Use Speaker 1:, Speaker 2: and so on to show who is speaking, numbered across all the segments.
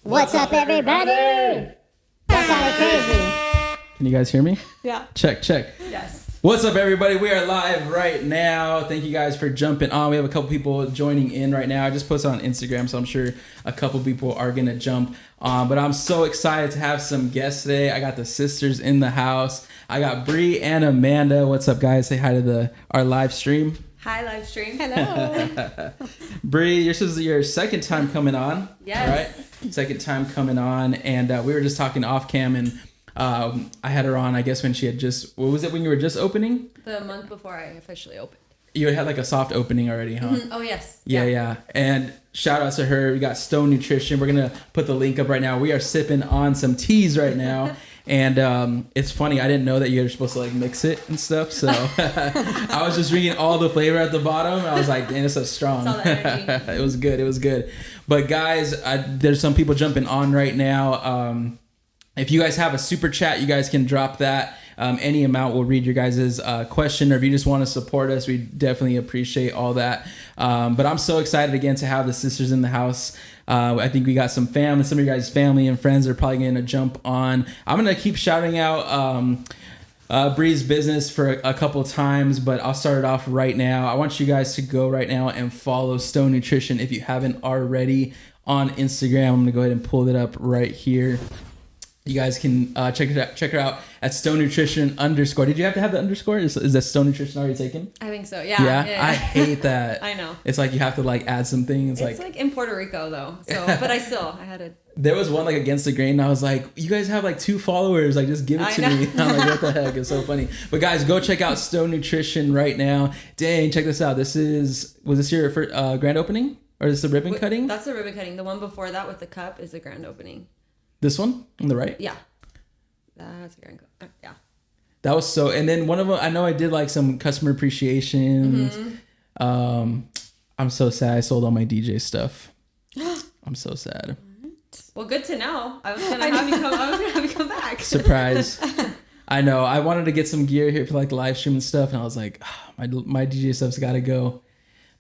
Speaker 1: What's up, everybody? That sounded crazy.
Speaker 2: Can you guys hear me?
Speaker 3: Yeah.
Speaker 2: Check.
Speaker 3: Yes.
Speaker 2: What's up, everybody? We are live right now. Thank you guys for jumping on. We have a couple people joining in right now. I just posted on Instagram, so I'm sure a couple people are going to jump on. But I'm so excited to have some guests today. I got the sisters in the house. I got Breanna and Amanda. What's up, guys? Say hi to our live stream.
Speaker 3: Hi, live stream.
Speaker 2: Hello. Bree, this is your second time coming on.
Speaker 3: Yes.
Speaker 2: Right? Second time coming on. And we were just talking off cam, and I had her on, I guess, when she had just, what was it, when you were just opening?
Speaker 3: The month before I officially opened.
Speaker 2: You had like a soft opening already, huh?
Speaker 3: Mm-hmm. Oh, yes.
Speaker 2: Yeah. And shout out to her. We got Stone Nutrition. We're going to put the link up right now. We are sipping on some teas right now. And it's funny, I didn't know that you were supposed to like mix it and stuff. So I was just drinking all the flavor at the bottom. I was like, damn, it's so strong.
Speaker 3: It's all that energy.
Speaker 2: It was good. But guys, there's some people jumping on right now. If you guys have a super chat, you guys can drop that. Any amount, we'll read your guys' question, or if you just want to support us, we definitely appreciate all that. But I'm so excited again to have the sisters in the house. I think we got some family, some of your guys' family and friends are probably going to jump on. I'm going to keep shouting out Bree's business for a couple times, but I'll start it off right now. I want you guys to go right now and follow Stone Nutrition if you haven't already on Instagram. I'm going to go ahead and pull it up right here. You guys can check her out at Stone Nutrition _. Did you have to have the underscore? Is that Stone Nutrition already taken?
Speaker 3: I think so. Yeah.
Speaker 2: I hate that.
Speaker 3: I know.
Speaker 2: It's like you have to like add something.
Speaker 3: It's like in Puerto Rico though. So, but I had to.
Speaker 2: There was one like Against the Grain, and I was like, you guys have like 2 followers. Like, just give it to me. I'm like, what the heck? It's so funny. But guys, go check out Stone Nutrition right now. Dang, check this out. Was this your first, grand opening? Or is this the ribbon cutting?
Speaker 3: That's the ribbon cutting. The one before that with the cup is the grand opening.
Speaker 2: This one on the right?
Speaker 3: Yeah. That's a grand cup. Yeah.
Speaker 2: That was so, and then one of them, I know I did like some customer appreciations. Mm-hmm. I'm so sad I sold all my DJ stuff. I'm so sad.
Speaker 3: Well, good to know. I was gonna have you come back.
Speaker 2: Surprise. I know. I wanted to get some gear here for like the live stream and stuff, and I was like, my DJ stuff's got to go.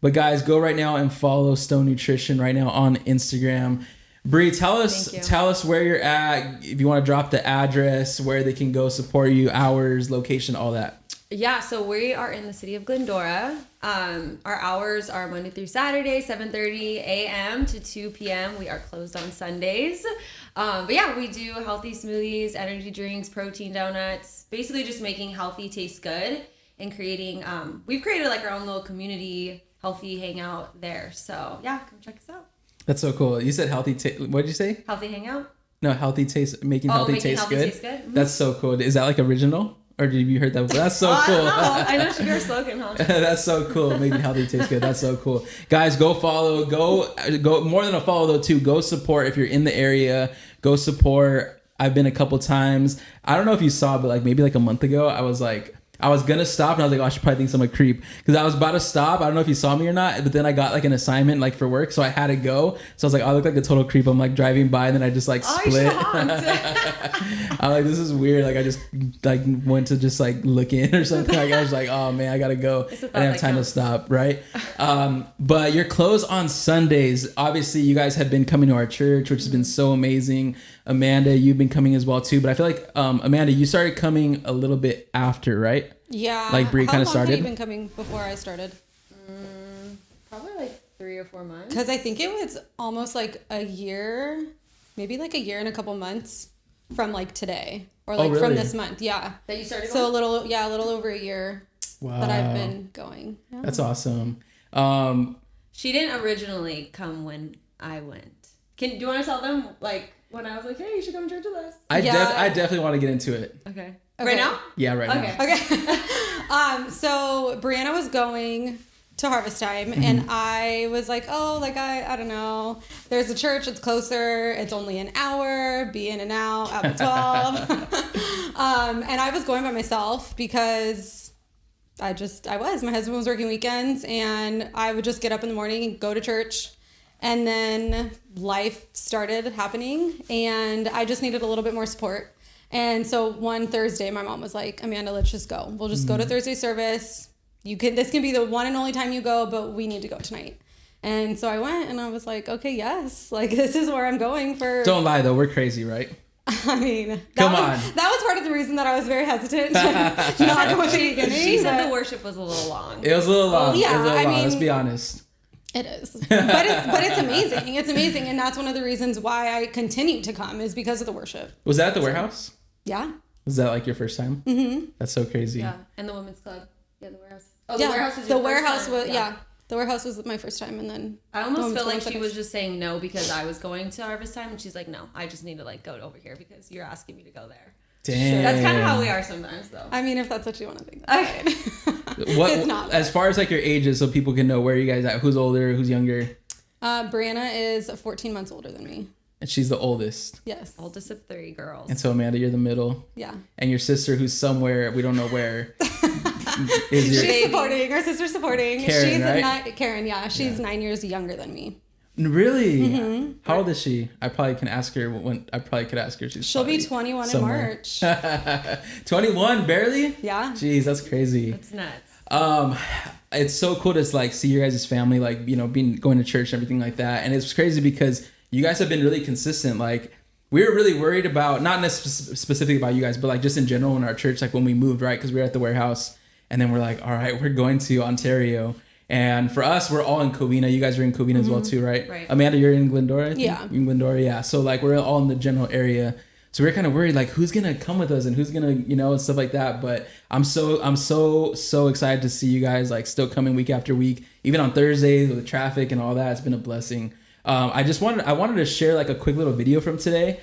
Speaker 2: But guys, go right now and follow Stone Nutrition right now on Instagram. Bree, tell us where you're at. If you want to drop the address, where they can go support you, hours, location, all that.
Speaker 3: Yeah, so we are in the city of Glendora. Our hours are Monday through Saturday, 7:30 a.m. to 2 p.m. We are closed on Sundays. But yeah, we do healthy smoothies, energy drinks, protein donuts, basically just making healthy taste good and creating, we've created like our own little community, healthy hangout there. So yeah, come check us out.
Speaker 2: That's so cool. You said healthy what did you say?
Speaker 3: Healthy hangout?
Speaker 2: No, healthy taste, making healthy taste good.
Speaker 3: Mm-hmm.
Speaker 2: That's so cool. Is that like original? Or have you heard that? That's so cool.
Speaker 3: I know should be our slogan, huh?
Speaker 2: That's so cool. Making healthy taste good. That's so cool. Guys, go follow. Go more than a follow though too. Go support if you're in the area. Go support. I've been a couple times. I don't know if you saw, but like maybe like a month ago, I was gonna stop and I was like, oh, I should probably think I'm a creep because I was about to stop. I don't know if you saw me or not, but then I got like an assignment like for work, so I had to go. So I was like, oh, I look like a total creep. I'm like driving by and then I just like split. I'm like, this is weird. Like I just like went to just like look in or something. Like I was like, oh man, I gotta go. I didn't have time to stop, right? But you're closed on Sundays. Obviously, you guys have been coming to our church, which has been so amazing. Amanda, you've been coming as well too. But I feel like Amanda, you started coming a little bit after, right?
Speaker 4: Yeah.
Speaker 2: Like Bree kind of started.
Speaker 4: How long have you been coming before I started?
Speaker 3: Probably like 3 or 4 months.
Speaker 4: Because I think it was almost like a year, maybe like a year and a couple months from like today or like from this month. Yeah.
Speaker 3: That you started.
Speaker 4: So a little over a year.
Speaker 2: Wow.
Speaker 4: That I've been going. Yeah.
Speaker 2: That's awesome.
Speaker 3: She didn't originally come when I went. Do you want to tell them like when I was like, hey, you should come to church with us?
Speaker 2: I definitely want to get into it.
Speaker 3: Okay.
Speaker 4: Right
Speaker 3: now?
Speaker 2: Yeah, right now.
Speaker 4: Okay. So Breanna was going to Harvest Time, and I was like, oh, like I don't know. There's a church, it's closer. It's only an hour, be in and out at 12. And I was going by myself because my husband was working weekends, and I would just get up in the morning and go to church. And then life started happening, and I just needed a little bit more support. And so one Thursday, my mom was like, Amanda, let's just go. We'll just go to Thursday service. This can be the one and only time you go, but we need to go tonight. And so I went and I was like, okay, yes, like this is where I'm going for.
Speaker 2: Don't lie though, we're crazy, right?
Speaker 4: I mean,
Speaker 2: Come
Speaker 4: that was part of the reason that I was very hesitant to not go with the beginning.
Speaker 3: She said the worship was a little long.
Speaker 2: It was a little long.
Speaker 4: Yeah,
Speaker 2: it was a little
Speaker 4: I
Speaker 2: long.
Speaker 4: mean,
Speaker 2: Let's be honest.
Speaker 4: It is, but it's amazing. It's amazing, and that's one of the reasons why I continue to come is because of the worship.
Speaker 2: Was that at the warehouse?
Speaker 4: Yeah.
Speaker 2: Was that like your first time? Mm-hmm. That's so crazy.
Speaker 3: Yeah, and the women's club. Yeah, the warehouse. Oh,
Speaker 4: Yeah.
Speaker 3: the warehouse was
Speaker 4: The
Speaker 3: your
Speaker 4: warehouse
Speaker 3: first time.
Speaker 4: was yeah. The warehouse was my first time, and then
Speaker 3: I almost felt like she
Speaker 4: second.
Speaker 3: was just saying no because I was going to Harvest Time, and she's like, no, I just need to like go over here because you're asking me to go there.
Speaker 2: Damn.
Speaker 3: That's kind of how we are sometimes, though.
Speaker 4: I mean, if that's what you want to think.
Speaker 2: What
Speaker 4: It's not.
Speaker 2: as far as like your ages, so people can know where you guys at, who's older, who's younger.
Speaker 4: Breanna is 14 months older than me.
Speaker 2: And she's the oldest.
Speaker 4: Yes.
Speaker 3: Oldest of 3 girls.
Speaker 2: And so Amanda, you're the middle.
Speaker 4: Yeah.
Speaker 2: And your sister, who's somewhere we don't know where, is your
Speaker 4: She's supporting. Her sister's supporting.
Speaker 2: Karen,
Speaker 4: she's
Speaker 2: right?
Speaker 4: Karen. Yeah, she's 9 years younger than me.
Speaker 2: Really?
Speaker 4: Mm-hmm.
Speaker 2: How old is she? I probably can ask her when I probably could ask her.
Speaker 4: She'll be 21
Speaker 2: somewhere.
Speaker 4: in March.
Speaker 2: 21, barely?
Speaker 4: Yeah.
Speaker 2: Jeez, that's crazy.
Speaker 3: That's nuts.
Speaker 2: It's so cool to like see your guys' family, like, you know, going to church and everything like that. And it's crazy because you guys have been really consistent. Like, we were really worried about, not necessarily specifically about you guys, but like just in general in our church, like when we moved, right? Because we were at the warehouse and then we're like, all right, we're going to Ontario. And for us, we're all in Covina. You guys are in Covina as well too, right?
Speaker 3: Right.
Speaker 2: Amanda, you're in Glendora? I think?
Speaker 4: Yeah.
Speaker 2: In Glendora, yeah. So like we're all in the general area. So we're kind of worried, like who's gonna come with us and who's gonna, you know, and stuff like that. But I'm so excited to see you guys like still coming week after week, even on Thursdays with the traffic and all that. It's been a blessing. I wanted to share like a quick little video from today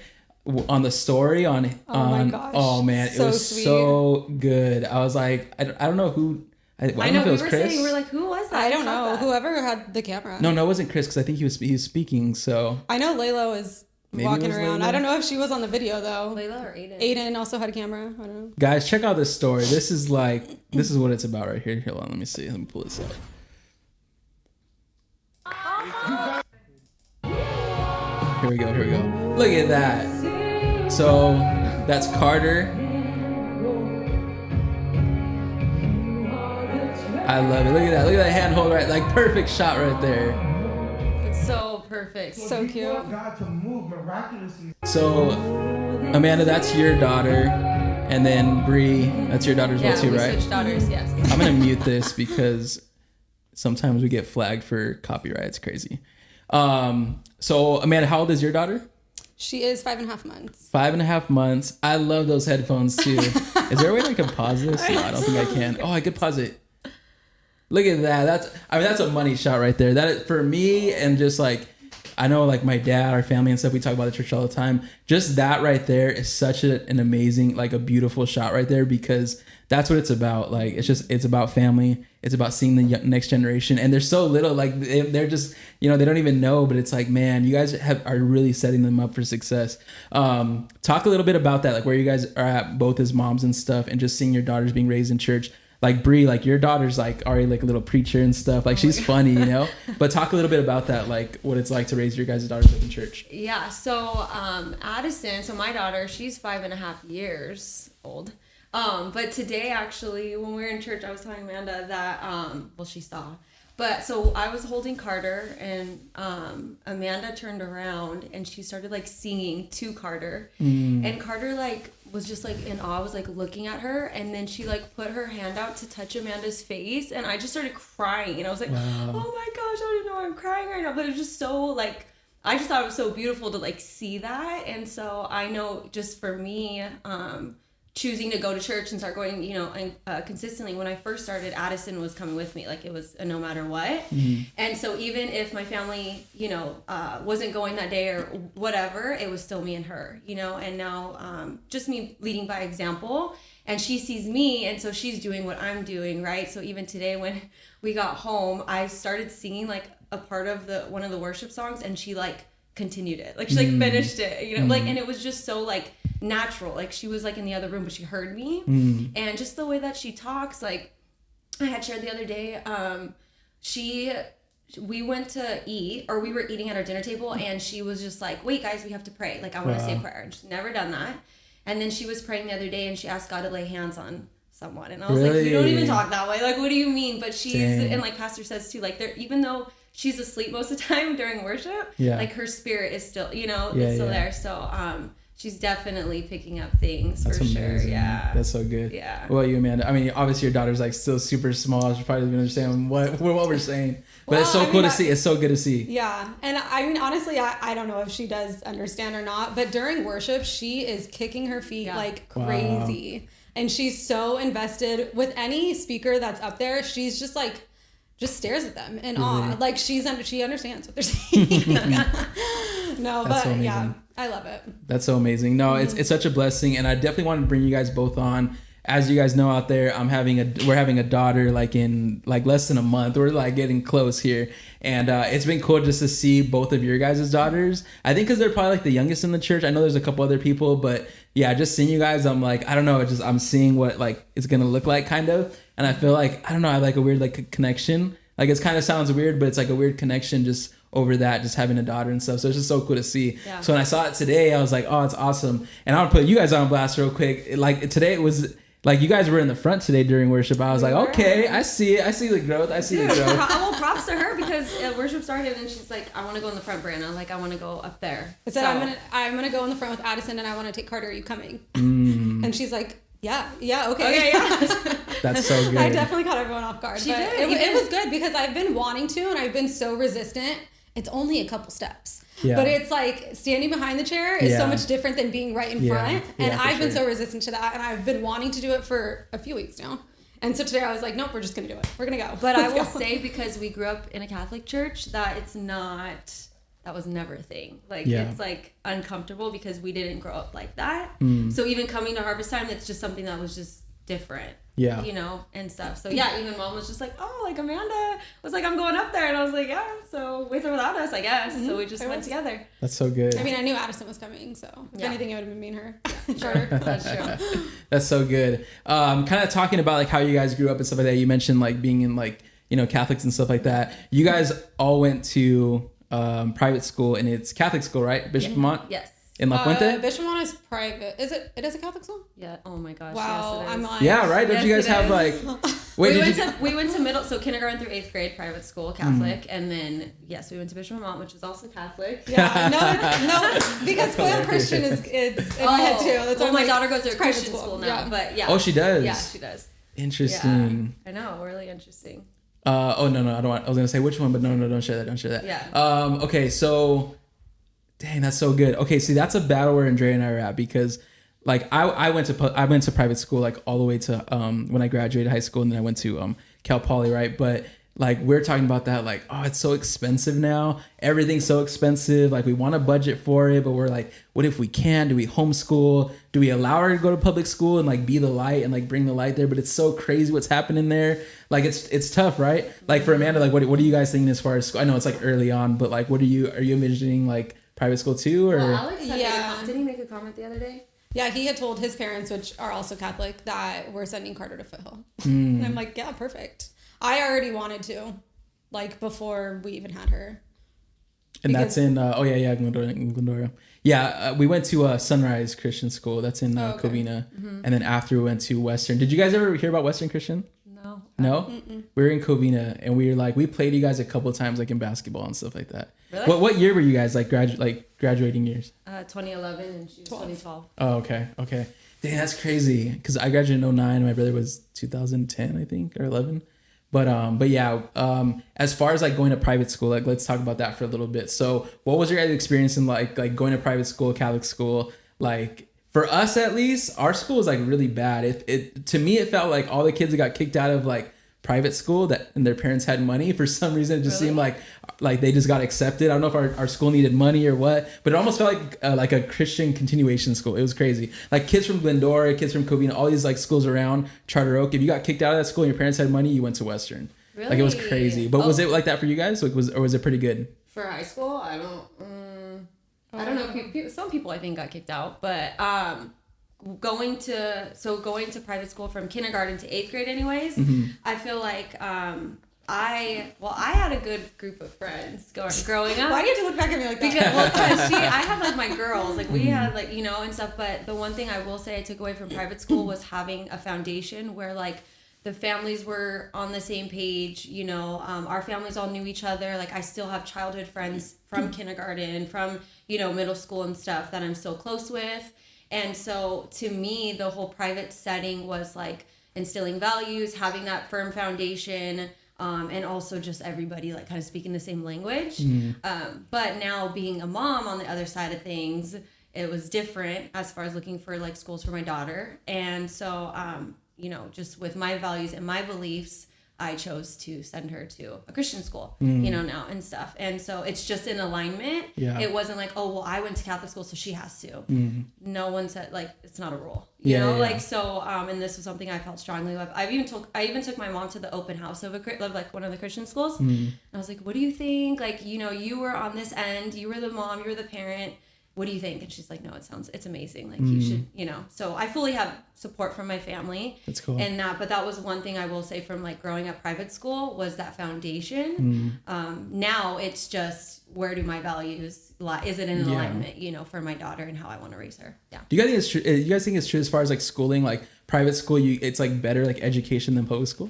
Speaker 2: on the story on.
Speaker 4: my gosh.
Speaker 2: Oh man,
Speaker 4: So
Speaker 2: it was
Speaker 4: sweet.
Speaker 2: so good. I was like, I don't know who. I don't know if it was Chris.
Speaker 3: We're like, who was that?
Speaker 4: I don't know.
Speaker 3: That?
Speaker 4: Whoever had the camera.
Speaker 2: No, it wasn't Chris because I think he was speaking. So
Speaker 4: I know Layla was
Speaker 2: Maybe it
Speaker 4: walking
Speaker 2: was
Speaker 4: around.
Speaker 2: Layla?
Speaker 4: I don't know if she was on the video though.
Speaker 3: Layla or Aiden?
Speaker 4: Aiden also had a camera. I don't know.
Speaker 2: guys, check out this story. This is what it's about right here. Hold on, let me see. Let me pull this up. Here we go. Look at that. So that's Carter. I love it. Look at that. Look at that handhold right. Like perfect shot right there.
Speaker 3: It's so perfect.
Speaker 4: So cute.
Speaker 1: God to move miraculously.
Speaker 2: So Amanda, that's your daughter. And then Bree, that's your daughter as well too,
Speaker 3: we
Speaker 2: right?
Speaker 3: switched daughters, yes.
Speaker 2: I'm going to mute this because sometimes we get flagged for copyright. It's crazy. So Amanda, how old is your daughter?
Speaker 4: She is 5.5 months.
Speaker 2: 5.5 months. I love those headphones too. Is there a way I can pause this? No, I don't think I can. Oh, I could pause it. Look at that. That's a money shot right there. That is, for me, and just like, I know like my dad, our family and stuff, we talk about the church all the time. Just that right there is such an amazing, like a beautiful shot right there, because that's what it's about. Like, it's about family. It's about seeing the next generation. And they're so little, like they're just, you know, they don't even know, but it's like, man, you guys are really setting them up for success. Talk a little bit about that, like where you guys are at both as moms and stuff, and just seeing your daughters being raised in church. Like Bree, like your daughter's like already like a little preacher and stuff. Like she's funny, you know. But talk a little bit about that, like what it's like to raise your guys' daughters up in church.
Speaker 3: Yeah. So Addison, so my daughter, she's 5.5 years old. But today actually, when we were in church, I was telling Amanda that well, she saw. But so I was holding Carter, and Amanda turned around and she started like singing to Carter, and Carter like was just like in awe, was like looking at her, and then she like put her hand out to touch Amanda's face, and I just started crying, and I was like, wow. Oh my gosh, I don't even know why I'm crying right now, but it was just so like, I just thought it was so beautiful to like see that. And so I know just for me, choosing to go to church and start going, you know, consistently. When I first started, Addison was coming with me. Like it was a no matter what. Mm-hmm. And so even if my family, you know, wasn't going that day or whatever, it was still me and her, you know. And now just me leading by example, and she sees me, and so she's doing what I'm doing, right? So even today when we got home, I started singing like a part of one of the worship songs, and she like continued it, like she like finished it, you know, like, and it was just so like natural, like she was like in the other room but she heard me. And just the way that she talks, like I had shared the other day, we went to eat, or we were eating at our dinner table, and she was just like, wait guys, we have to pray, like I want to say a prayer, and she's never done that. And then she was praying the other day, and she asked God to lay hands on someone, and I was like, you don't even talk that way, like what do you mean? But she's and like pastor says too, like there, even though she's asleep most of the time during worship,
Speaker 2: Yeah.
Speaker 3: like her spirit is still, you know,
Speaker 2: Yeah,
Speaker 3: it's still
Speaker 2: yeah.
Speaker 3: there. So she's definitely picking up things
Speaker 2: That's
Speaker 3: for
Speaker 2: amazing.
Speaker 3: sure. Yeah.
Speaker 2: That's so good.
Speaker 3: Yeah.
Speaker 2: What about you, Amanda? I mean, obviously your daughter's like still super small. She probably doesn't understand what we're saying. But it's so
Speaker 4: Well, I
Speaker 2: cool
Speaker 4: mean,
Speaker 2: to see. It's so good to see.
Speaker 4: Yeah. And I mean, honestly, I don't know if she does understand or not, but during worship, she is kicking her feet like crazy. And she's so invested with any speaker that's up there. She's just like, just stares at them in awe. Like she understands what they're saying. No,
Speaker 2: That's
Speaker 4: but
Speaker 2: so
Speaker 4: yeah,
Speaker 2: amazing.
Speaker 4: I love it.
Speaker 2: That's so amazing. No, it's such a blessing, and I definitely want to bring you guys both on. As you guys know out there, we're having a daughter like in like less than a month. We're like getting close here, and it's been cool just to see both of your guys' daughters. I think because they're probably like the youngest in the church. I know there's a couple other people, but yeah, just seeing you guys, I'm like, I don't know, I'm seeing what like it's gonna look like kind of, and I feel like I don't know, I like a weird like connection. Like it kind of sounds weird, but it's like a weird connection just over that, just having a daughter and stuff. So it's just so cool to see.
Speaker 3: Yeah.
Speaker 2: So when I saw it today, I was like, oh, it's awesome. And I want to put you guys on blast real quick. Like today it was like you guys were in the front today during worship. I was like, okay, I see it. I see the growth.
Speaker 3: Well, props to her because worship started and she's like, I want to go in the front, Breanna. Like I want to go up there.
Speaker 4: I said, I'm gonna go in the front with Addison and I want to take Carter. Are you coming? And she's like, yeah, okay.
Speaker 3: Yeah.
Speaker 2: That's so good.
Speaker 4: I definitely caught everyone off guard.
Speaker 3: She
Speaker 4: but
Speaker 3: did.
Speaker 4: It was good because I've been wanting to and I've been so resistant. It's only a couple steps.
Speaker 2: Yeah.
Speaker 4: But it's like standing behind the chair is so much different than being right in front. And I've been so resistant to that. And I've been wanting to do it for a few weeks now. And so today I was like, nope, we're just going to do it. We're going to go.
Speaker 3: But I will say, because we grew up in a Catholic church, that that was never a thing. Like, it's like uncomfortable because we didn't grow up like that. So even coming to harvest time, it's just something that was just different.
Speaker 2: Yeah.
Speaker 3: You know, and stuff. So yeah, even mom was just like, oh, like Amanda was like, I'm going up there. And I was like, yeah, so with or without us, I guess. So we just went together.
Speaker 2: That's so good.
Speaker 4: I mean, I knew Addison was coming, so if anything, it would have been me and her.
Speaker 3: Sure. That's true.
Speaker 2: That's so good. Kind of talking about like how you guys grew up and stuff like that. You mentioned like being in like, you know, Catholics and stuff like that. You guys all went to private school, and it's Catholic school, right? Bishop Vermont?
Speaker 3: Yes.
Speaker 2: In La Puente?
Speaker 4: Bishop Vermont is private. It is a Catholic school?
Speaker 3: Yeah. Oh my gosh.
Speaker 4: Wow.
Speaker 3: Yes, it
Speaker 4: I'm
Speaker 3: is.
Speaker 4: like,
Speaker 2: Yeah, right? Don't
Speaker 3: Yes,
Speaker 2: you guys
Speaker 3: it
Speaker 2: have
Speaker 3: is.
Speaker 2: like...
Speaker 3: We went to middle, so kindergarten through 8th grade, private school, Catholic, and then yes, we went to Bishop Vermont, which is also Catholic.
Speaker 4: Yeah, no, because spoiled Christian is in my head too. That's
Speaker 3: well,
Speaker 4: why
Speaker 3: my daughter goes to a
Speaker 4: private
Speaker 3: Christian school now,
Speaker 4: Yeah.
Speaker 3: but yeah.
Speaker 2: Oh, she does?
Speaker 3: Yeah, she does.
Speaker 2: Interesting.
Speaker 3: Yeah. I know, really interesting.
Speaker 2: Oh, no, I don't want... I was going to say which one, but no, don't share that.
Speaker 3: Yeah.
Speaker 2: Okay, so... Dang, that's so good. Okay, see, that's a battle where Andrea and I are at, because like I went to private school like all the way to when I graduated high school, and then I went to Cal Poly, right? But like we're talking about that, like, oh, it's so expensive now. Everything's so expensive. Like we want to budget for it, but we're like, what if we can? Do we homeschool? Do we allow her to go to public school and like be the light and like bring the light there? But it's so crazy what's happening there. Like it's tough, right? Like for Amanda, like what are you guys thinking as far as school? I know it's like early on, but like are you envisioning like private school too, or?
Speaker 3: Well, Alex did he make a comment the other day?
Speaker 4: Yeah, he had told his parents, which are also Catholic, that we're sending Carter to Foothill. And I'm like, yeah, perfect. I already wanted to, like before we even had her.
Speaker 2: And that's in Glendora. Yeah, we went to Sunrise Christian School. That's in Covina, and then after we went to Western. Did you guys ever hear about Western Christian?
Speaker 3: No.
Speaker 2: No. We were in Covina, and we played you guys a couple of times like in basketball and stuff like that.
Speaker 3: Really?
Speaker 2: What year were you guys like graduating years?
Speaker 3: 2011 and she was 2012.
Speaker 2: Oh, okay. Dang, that's crazy. Because I graduated in 2009. My brother was 2010, I think, or 11. But yeah, as far as like going to private school, like let's talk about that for a little bit. So what was your guys' experience in like going to private school, Catholic school? Like for us at least, our school was like really bad. To me, it felt like all the kids that got kicked out of like private school and their parents had money. For some reason, it just seemed like they just got accepted. I don't know if our school needed money or what, but it almost felt like a Christian continuation school. It was crazy. Like kids from Glendora, kids from Covina, all these like schools around Charter Oak. If you got kicked out of that school and your parents had money, you went to Western.
Speaker 3: Really?
Speaker 2: Like it was crazy. But was it like that for you guys? Like was it pretty good?
Speaker 3: For high school, I don't know. Some people I think got kicked out, but going to private school from kindergarten to 8th grade anyways, I feel like I had a good group of friends growing up.
Speaker 4: Why do you have to look back at me like that?
Speaker 3: Because I had like my girls, like we had like, you know, and stuff. But the one thing I will say I took away from private school was having a foundation where like the families were on the same page, you know, our families all knew each other. Like I still have childhood friends from kindergarten, from, you know, middle school and stuff that I'm still close with. And so to me, the whole private setting was like instilling values, having that firm foundation, and also just everybody like kind of speaking the same language. But now being a mom on the other side of things, it was different as far as looking for like schools for my daughter. And so, you know, just with my values and my beliefs, I chose to send her to a Christian school, you know, now and stuff. And so it's just in alignment.
Speaker 2: Yeah.
Speaker 3: It wasn't like, oh, well, I went to Catholic school, so she has to. No one said, like, it's not a rule, you know? Like, so, and this was something I felt strongly about. I even took my mom to the open house of like one of the Christian schools. And I was like, what do you think? Like, you know, you were on this end, you were the mom, you were the parent. What do you think? And she's like, no, it's amazing. Like you should, you know, so I fully have support from my family.
Speaker 2: That's cool.
Speaker 3: And but that was one thing I will say from like growing up private school was that foundation. Now it's just, where do my values lie? Is it in alignment, you know, for my daughter and how I want to raise her? Yeah.
Speaker 2: Do you guys think it's true? You guys think it's true as far as like schooling, like private school, it's like better like education than public school?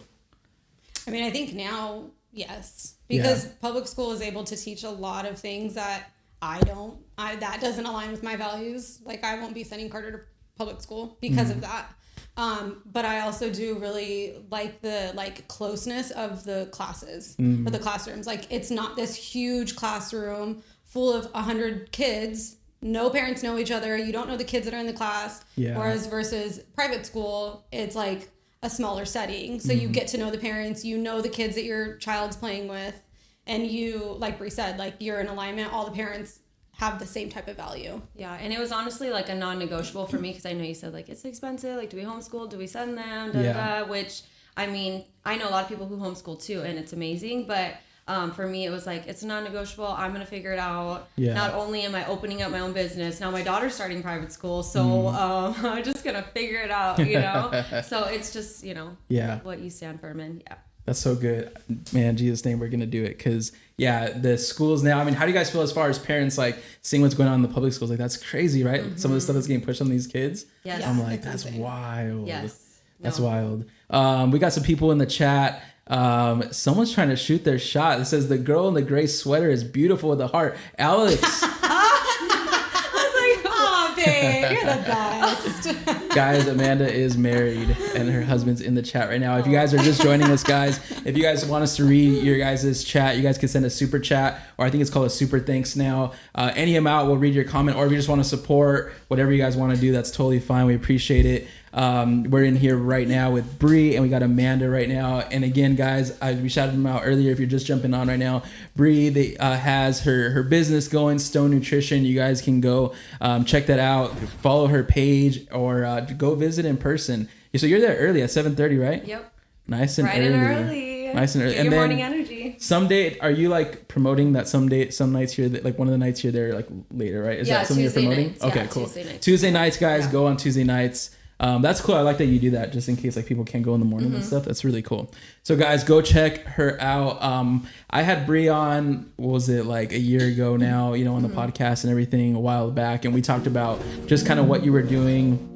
Speaker 4: I mean, I think now, yes, because public school is able to teach a lot of things that that doesn't align with my values. Like I won't be sending Carter to public school because of that. But I also do really like the closeness of the classes or the classrooms. Like it's not this huge classroom full of 100 kids. No parents know each other. You don't know the kids that are in the class. Yeah. Whereas versus private school, it's like a smaller setting. So you get to know the parents, you know the kids that your child's playing with. And you, like Bree said, like you're in alignment. All the parents have the same type of value.
Speaker 3: Yeah, and it was honestly like a non-negotiable for me because I know you said like it's expensive. Like, do we homeschool? Do we send them? Which I mean, I know a lot of people who homeschool too, and it's amazing. But for me, it was like it's non-negotiable. I'm gonna figure it out. Yeah. Not only am I opening up my own business, now my daughter's starting private school, so I'm just gonna figure it out. You know, so it's just what you stand firm in. Yeah.
Speaker 2: That's so good, man. In Jesus' name, we're gonna do it because the schools now. I mean, how do you guys feel as far as parents like seeing what's going on in the public schools? Like that's crazy, right? Some of the stuff that's getting pushed on these kids.
Speaker 3: Yes.
Speaker 2: I'm like, that's insane. Wild.
Speaker 3: Yes,
Speaker 2: that's wild. We got some people in the chat. Someone's trying to shoot their shot. It says the girl in the gray sweater is beautiful with a heart. Alex.
Speaker 4: Babe, you're the best.
Speaker 2: Guys, Amanda is married and her husband's in the chat right now. If you guys are just joining us, guys, if you guys want us to read your guys' chat, you guys can send a super chat, or I think it's called a super thanks now. Any amount, we'll read your comment, or if you just want to support whatever you guys want to do, that's totally fine. We appreciate it. We're in here right now with Bree, and we got Amanda right now. And again, guys, we shouted them out earlier. If you're just jumping on right now, Bree has her business going, Stone Nutrition. You guys can go check that out. Follow her page, or go visit in person. So you're there early at 7:30, right?
Speaker 3: Yep.
Speaker 2: Nice and
Speaker 3: right
Speaker 2: early.
Speaker 3: And early.
Speaker 2: Nice and early.
Speaker 3: Get
Speaker 2: and
Speaker 3: your
Speaker 2: then
Speaker 3: morning energy.
Speaker 2: Someday, are you like promoting that some nights here, like one of the nights you're there like later, right? Is that something
Speaker 3: Tuesday
Speaker 2: you're promoting?
Speaker 3: Nights.
Speaker 2: Okay,
Speaker 3: yeah,
Speaker 2: cool.
Speaker 3: Tuesday
Speaker 2: nights, guys, go on Tuesday nights. That's cool. I like that you do that just in case like people can't go in the morning and stuff. That's really cool. So guys, go check her out. I had Bree on, what was it, like a year ago now, on the podcast and everything a while back. And we talked about just kind of what you were doing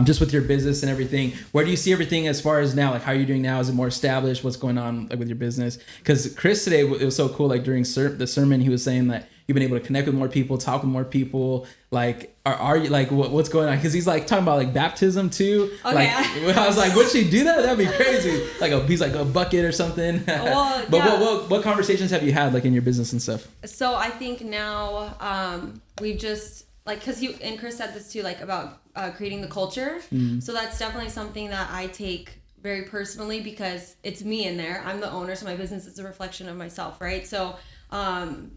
Speaker 2: just with your business and everything. Where do you see everything as far as now? Like how are you doing now? Is it more established? What's going on like with your business? Because Chris today, it was so cool. Like during the sermon, he was saying that you've been able to connect with more people, talk with more people. Like, are you like what's going on? Because he's like talking about like baptism too. Okay. Like I was like, would she do that? That'd be crazy. Like he's like a bucket or something.
Speaker 3: Well,
Speaker 2: but what conversations have you had like in your business and stuff?
Speaker 3: So I think now we've just like, because and Chris said this too, like about creating the culture. So that's definitely something that I take very personally because it's me in there. I'm the owner, so my business is a reflection of myself, right? So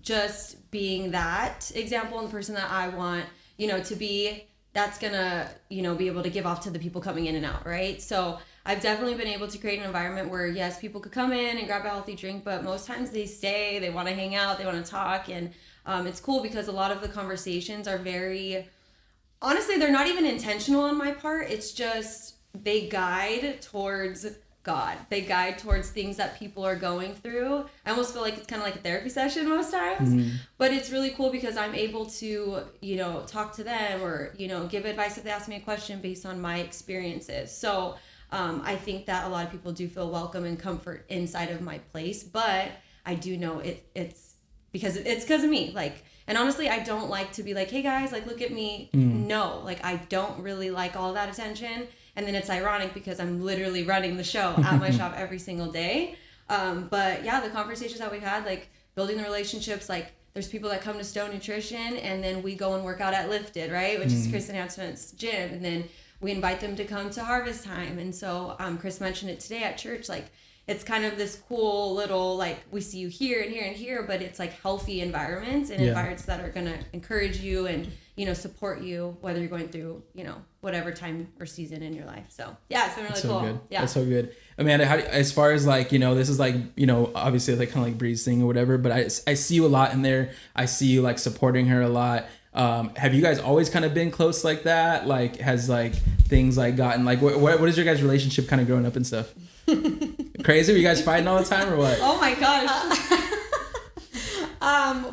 Speaker 3: just being that example and the person that I want, to be, that's gonna, be able to give off to the people coming in and out, right? So I've definitely been able to create an environment where, yes, people could come in and grab a healthy drink, but most times they stay, they want to hang out, they want to talk, and it's cool because a lot of the conversations are very, honestly, they're not even intentional on my part. It's just they guide towards God. They guide towards things that people are going through. I almost feel like it's kind of like a therapy session most times, but it's really cool because I'm able to, talk to them or, give advice if they ask me a question based on my experiences. So I think that a lot of people do feel welcome and comfort inside of my place, but I do know it's because of me. Like, and honestly, I don't like to be like, hey guys, like, look at me. No, like, I don't really like all that attention. And then it's ironic because I'm literally running the show at my shop every single day. But yeah, the conversations that we've had, like building the relationships, like there's people that come to Stone Nutrition and then we go and work out at Lifted, right? Which is Chris and Antoinette's gym. And then we invite them to come to Harvest Time. And so Chris mentioned it today at church, like, it's kind of this cool little, like, we see you here and here and here, but it's like healthy environments and environments that are going to encourage you and, you know, support you, whether you're going through, you know, whatever time or season in your life. So yeah, it's been really
Speaker 2: That's so
Speaker 3: cool.
Speaker 2: good.
Speaker 3: Yeah.
Speaker 2: That's so good. Amanda, as far as like, you know, this is like, you know, obviously like kind of like Bree's thing or whatever, but I see you a lot in there. I see you like supporting her a lot. Have you guys always kind of been close like that? Like, has like things like gotten like, what is your guys' relationship kind of growing up and stuff? Crazy? Were you guys fighting all the time or what?
Speaker 3: Oh my gosh.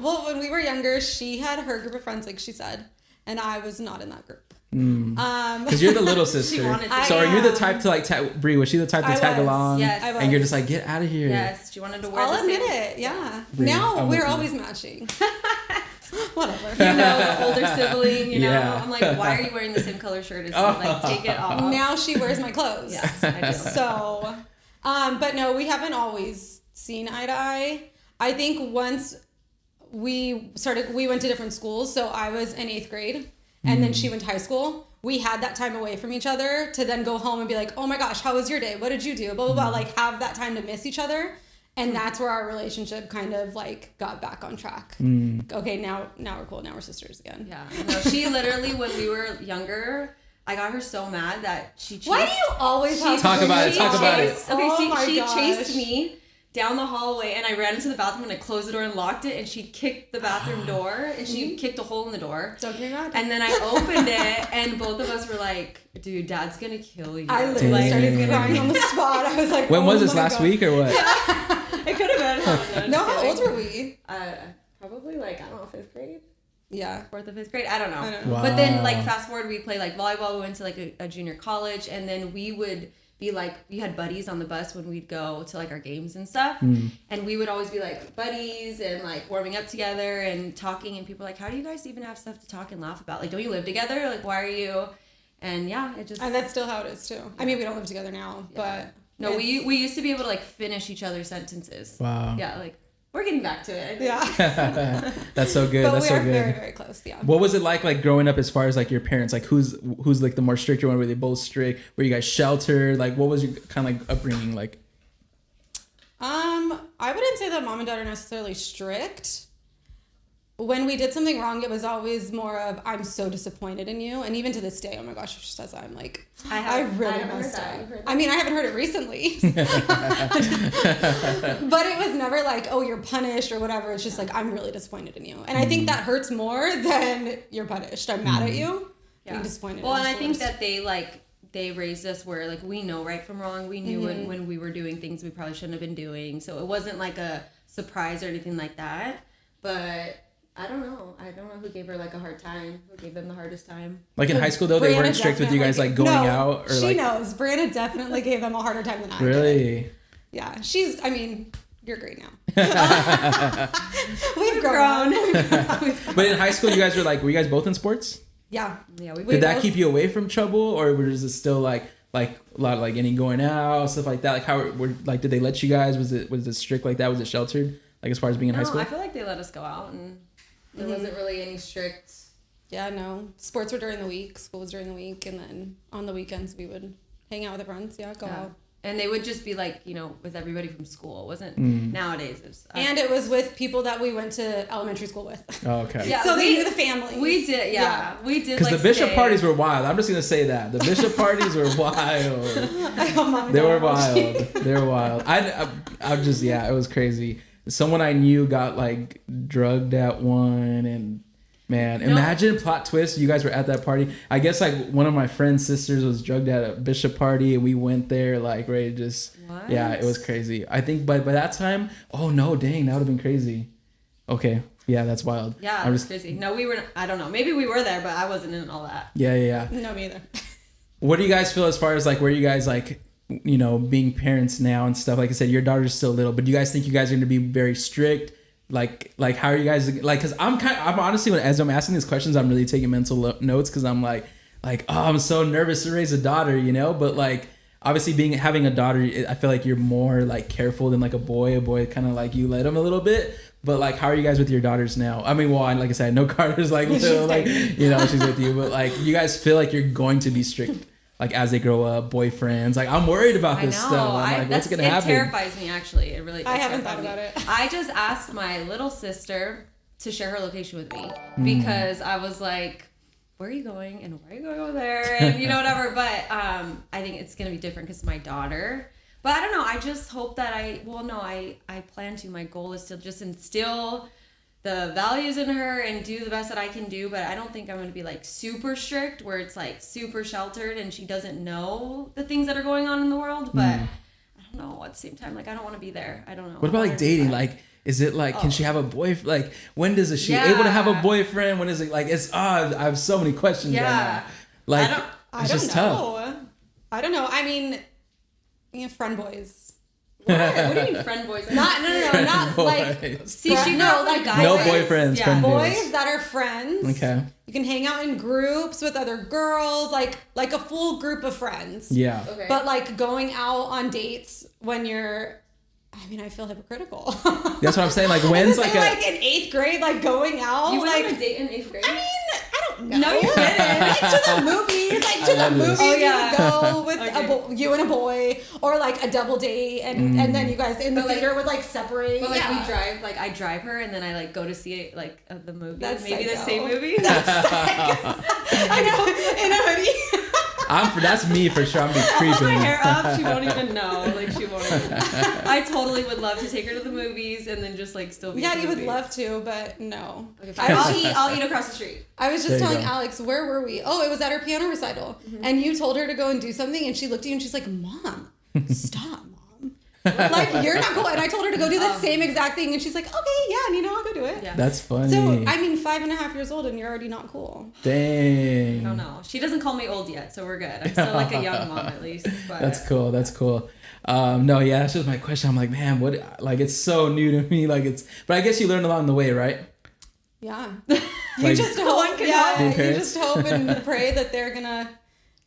Speaker 4: Well, when we were younger, she had her group of friends, like she said, and I was not in that group.
Speaker 2: Because you're the little sister. So are you the type to like Bree? Was she the type to tag along?
Speaker 3: Yes, I was.
Speaker 2: And you're just like, get out of here.
Speaker 3: Yes, she wanted to wear.
Speaker 4: I'll
Speaker 3: the
Speaker 4: admit
Speaker 3: same.
Speaker 4: it. Yeah.
Speaker 2: Bree,
Speaker 4: Now we're always matching. Whatever.
Speaker 3: You know, older sibling. You know,
Speaker 2: Yeah.
Speaker 3: I'm like, why are you wearing the same color shirt as me? Like, take it off.
Speaker 4: Now she wears my clothes.
Speaker 3: Yes, I do.
Speaker 4: So, but no, we haven't always seen eye to eye. I think once we went to different schools. So I was in 8th grade and then she went to high school. We had that time away from each other to then go home and be like, oh my gosh, how was your day? What did you do? Blah, blah, blah. Like, have that time to miss each other. And that's where our relationship kind of like got back on track. Okay, now we're cool. Now we're sisters again.
Speaker 3: Yeah. No, she literally, when we were younger, I got her so mad that she chased.
Speaker 4: Why do you always have
Speaker 2: Talk
Speaker 4: to
Speaker 2: about it,
Speaker 4: bring
Speaker 2: talk about it.
Speaker 3: Okay,
Speaker 4: Oh
Speaker 3: she
Speaker 4: my
Speaker 3: chased
Speaker 4: gosh.
Speaker 3: me down the hallway and I ran into the bathroom and I closed the door and locked it and she kicked the bathroom door and she kicked a hole in the door.
Speaker 4: Don't get mad.
Speaker 3: And then I opened it and both of us were like, dude, Dad's gonna kill you.
Speaker 4: I literally started crying on the spot. I was like,
Speaker 2: When was
Speaker 4: oh
Speaker 2: this,
Speaker 4: my
Speaker 2: last
Speaker 4: God.
Speaker 2: week or what?
Speaker 3: It could have been.
Speaker 4: No, how old were we?
Speaker 3: Probably like, I don't know, 5th grade?
Speaker 4: Yeah.
Speaker 3: 4th or 5th grade? I don't know.
Speaker 4: I don't know.
Speaker 2: Wow.
Speaker 3: But then, like, fast forward, we played, like, volleyball. We went to, like, a junior college. And then we would be, like, we had buddies on the bus when we'd go to, like, our games and stuff. And we would always be, like, buddies and, like, warming up together and talking. And people were like, how do you guys even have stuff to talk and laugh about? Like, don't you live together? Like, why are you... And, yeah, it just...
Speaker 4: And that's still how it is, too. I mean, we don't live together now, but...
Speaker 3: No, we used to be able to, like, finish each other's sentences.
Speaker 2: Wow.
Speaker 3: Yeah, like, we're getting back to it. I think.
Speaker 4: Yeah.
Speaker 2: That's so good.
Speaker 4: But
Speaker 2: That's
Speaker 4: we
Speaker 2: so
Speaker 4: are
Speaker 2: good.
Speaker 4: very, very close, yeah.
Speaker 2: What was it like growing up as far as like your parents? Like who's like the more stricter one? Were they both strict? Were you guys sheltered? Like what was your kind of like upbringing like?
Speaker 4: I wouldn't say that mom and dad are necessarily strict. When we did something wrong, it was always more of, I'm so disappointed in you. And even to this day, oh my gosh, if she says that, I'm like, I really messed up. I mean, I haven't heard it recently. But it was never like, oh, you're punished or whatever. It's just like, I'm really disappointed in you. And I think that hurts more than you're punished. I'm mad at you. Being disappointed.
Speaker 3: Well,
Speaker 4: is
Speaker 3: and I
Speaker 4: the
Speaker 3: think
Speaker 4: worst.
Speaker 3: that they raised us where like we know right from wrong. We knew when we were doing things we probably shouldn't have been doing. So it wasn't like a surprise or anything like that. But I don't know. I don't know who gave her like a hard time. Who gave them the hardest time?
Speaker 2: Like in high school though, they
Speaker 4: Breanna
Speaker 2: weren't strict with you guys like going out or
Speaker 4: she
Speaker 2: like.
Speaker 4: knows. Breanna definitely gave them a harder time than I did.
Speaker 2: Really?
Speaker 4: Yeah. I mean, you're great now. We've grown.
Speaker 2: But in high school, you guys were you guys both in sports?
Speaker 4: Yeah.
Speaker 3: Yeah,
Speaker 2: Did that keep you away from trouble, or was it still like a lot of like any going out stuff like that? Like how did they let you guys? Was it strict like that? Was it sheltered like as far as being in high school?
Speaker 3: I feel like they let us go out and there wasn't really any strict.
Speaker 4: Yeah, no. Sports were during the week. School was during the week, and then on the weekends we would hang out with our friends. Yeah, go out.
Speaker 3: And they would just be like, with everybody from school. It wasn't nowadays. It was,
Speaker 4: And it was with people that we went to elementary school with.
Speaker 2: Oh, okay.
Speaker 3: Yeah,
Speaker 4: So they knew the families.
Speaker 3: We did, yeah. We did.
Speaker 2: Because
Speaker 3: like,
Speaker 2: the bishop
Speaker 3: stay.
Speaker 2: parties were wild. I'm just gonna say that the bishop parties were wild. They were wild. They were wild. I just it was crazy. Someone I knew got like drugged at one, and man, imagine plot twist. You guys were at that party. I guess like one of my friend's sisters was drugged at a bishop party, and we went there like ready to just.
Speaker 3: What?
Speaker 2: Yeah, it was crazy. I think by that time, oh no, dang, that would have been crazy. Okay, yeah, that's wild.
Speaker 3: Yeah, it was crazy. No, we were. I don't know. Maybe we were there, but I wasn't in all that.
Speaker 2: Yeah.
Speaker 4: No, me either.
Speaker 2: What do you guys feel as far as like where you guys like, you know, being parents now and stuff? Like I said, your daughter's still little, but do you guys think you guys are going to be very strict? Like how are you guys like? Because I'm honestly, as I'm asking these questions, I'm really taking mental notes because I'm like, oh, I'm so nervous to raise a daughter, you know. But like, obviously, having a daughter, I feel like you're more like careful than like a boy. A boy kind of like you let him a little bit. But like, how are you guys with your daughters now? I mean, well, like I said, I know Carter's like little, like you know, she's with you. But like, you guys feel like you're going to be strict. Like as they grow up, boyfriends. Like I'm worried about this stuff. I'm like, what's gonna happen?
Speaker 3: It terrifies me actually. It really.
Speaker 4: I haven't thought about it.
Speaker 3: I just asked my little sister to share her location with me because I was like, "Where are you going? And why are you going over there?" And you know whatever. But I think it's gonna be different because my daughter. But I don't know. I just hope that I plan to. My goal is to just instill the values in her and do the best that I can do, but I don't think I'm going to be like super strict where it's like super sheltered and she doesn't know the things that are going on in the world, but I don't know, at the same time, like I don't want to be there. I don't know.
Speaker 2: What about like dating? Like, is it like, can she have a boyfriend? Like, when is she able to have a boyfriend? When is it like, it's I have so many questions right now. Like, it's just tough.
Speaker 4: I don't know. I mean, friend boys.
Speaker 3: What do you mean friend boys?
Speaker 4: No, not like.
Speaker 3: See, she know like guys.
Speaker 2: No boyfriends.
Speaker 4: Yeah,
Speaker 2: friend
Speaker 4: boys that are friends.
Speaker 2: Okay.
Speaker 4: You can hang out in groups with other girls, like a full group of friends.
Speaker 2: Yeah.
Speaker 3: Okay.
Speaker 4: But like going out on dates when you're. I mean, I feel hypocritical.
Speaker 2: That's what I'm saying. Like, when's like
Speaker 4: like in 8th grade, like going out.
Speaker 3: You went
Speaker 4: like
Speaker 3: on a date in 8th grade?
Speaker 4: I mean, I don't know.
Speaker 3: No, you didn't.
Speaker 4: Like to the movies,
Speaker 3: Oh, yeah.
Speaker 4: you would go with you and a boy, or like a double date, and then you guys in the theater would like separate.
Speaker 3: But like we drive, like I drive her, and then I like go to see it, like the movie.
Speaker 4: That's
Speaker 3: maybe
Speaker 4: psycho.
Speaker 3: the same movie.
Speaker 4: I know, in a hoodie.
Speaker 2: That's me for sure. I'm be
Speaker 3: I'll
Speaker 2: creeping.
Speaker 3: hold my hair up. She won't even know. Like she won't. I totally would love to take her to the movies and then just like still be.
Speaker 4: Yeah, you would love to, but no.
Speaker 3: Okay, fine. I'll eat across the street.
Speaker 4: I was just
Speaker 2: There you
Speaker 4: telling
Speaker 2: go.
Speaker 4: Alex, where were we? Oh, it was at her piano recital, and you told her to go and do something, and she looked at you and she's like, "Mom, stop, Mom." Like you're not cool. And I told her to go do the same exact thing, and she's like, "Okay, yeah, and I'll go do it."
Speaker 3: Yeah.
Speaker 2: That's funny.
Speaker 4: So I mean, 5.5 years old, and you're already not cool.
Speaker 2: Dang.
Speaker 3: I don't know. She doesn't call me old yet, so we're good. I'm still like a young mom at least. But
Speaker 2: That's cool. That's cool. No, yeah, that's just my question. I'm like, man, what? Like, it's so new to me. Like, but I guess you learned along the way, right?
Speaker 4: Yeah.
Speaker 2: Like,
Speaker 4: You just hope. Yeah.
Speaker 2: Being
Speaker 4: You
Speaker 2: parents?
Speaker 4: just hope and pray that they're gonna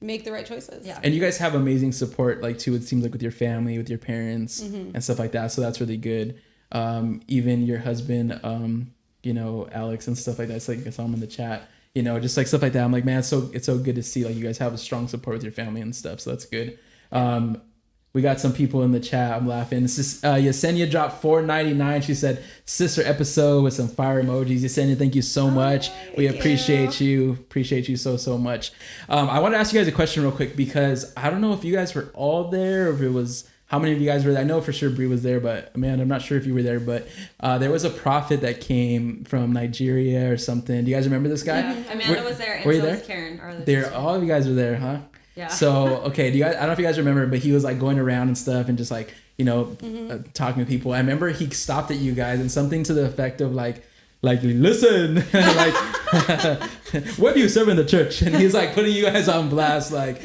Speaker 4: make the right choices.
Speaker 3: Yeah.
Speaker 2: And you guys have amazing support, like too. It seems like with your family, with your parents, and stuff like that. So that's really good. Even your husband, you know, Alex and stuff like that. It's like I saw him in the chat. You know, just like stuff like that. I'm like, man, it's so good to see like you guys have a strong support with your family and stuff. So that's good. We got some people in the chat. I'm laughing. This is Yesenia dropped $4.99. She said, "Sister episode" with some fire emojis. Yesenia, thank you so much. We appreciate you. Appreciate you so much. I want to ask you guys a question real quick because I don't know if you guys were all there or if it was how many of you guys were there. I know for sure Bree was there, but Amanda, I'm not sure if you were there. But there was a prophet that came from Nigeria or something. Do you guys remember this guy?
Speaker 3: Yeah. Amanda was there, and
Speaker 2: were you
Speaker 3: so
Speaker 2: there?
Speaker 3: was Karen.
Speaker 2: All of you guys were there, huh?
Speaker 3: Yeah.
Speaker 2: So, okay, do you guys, I don't know if you guys remember, but he was like going around and stuff and just like, you know, talking to people. I remember he stopped at you guys and something to the effect of like listen, like, what do you serve in the church? And he's like putting you guys on blast, like,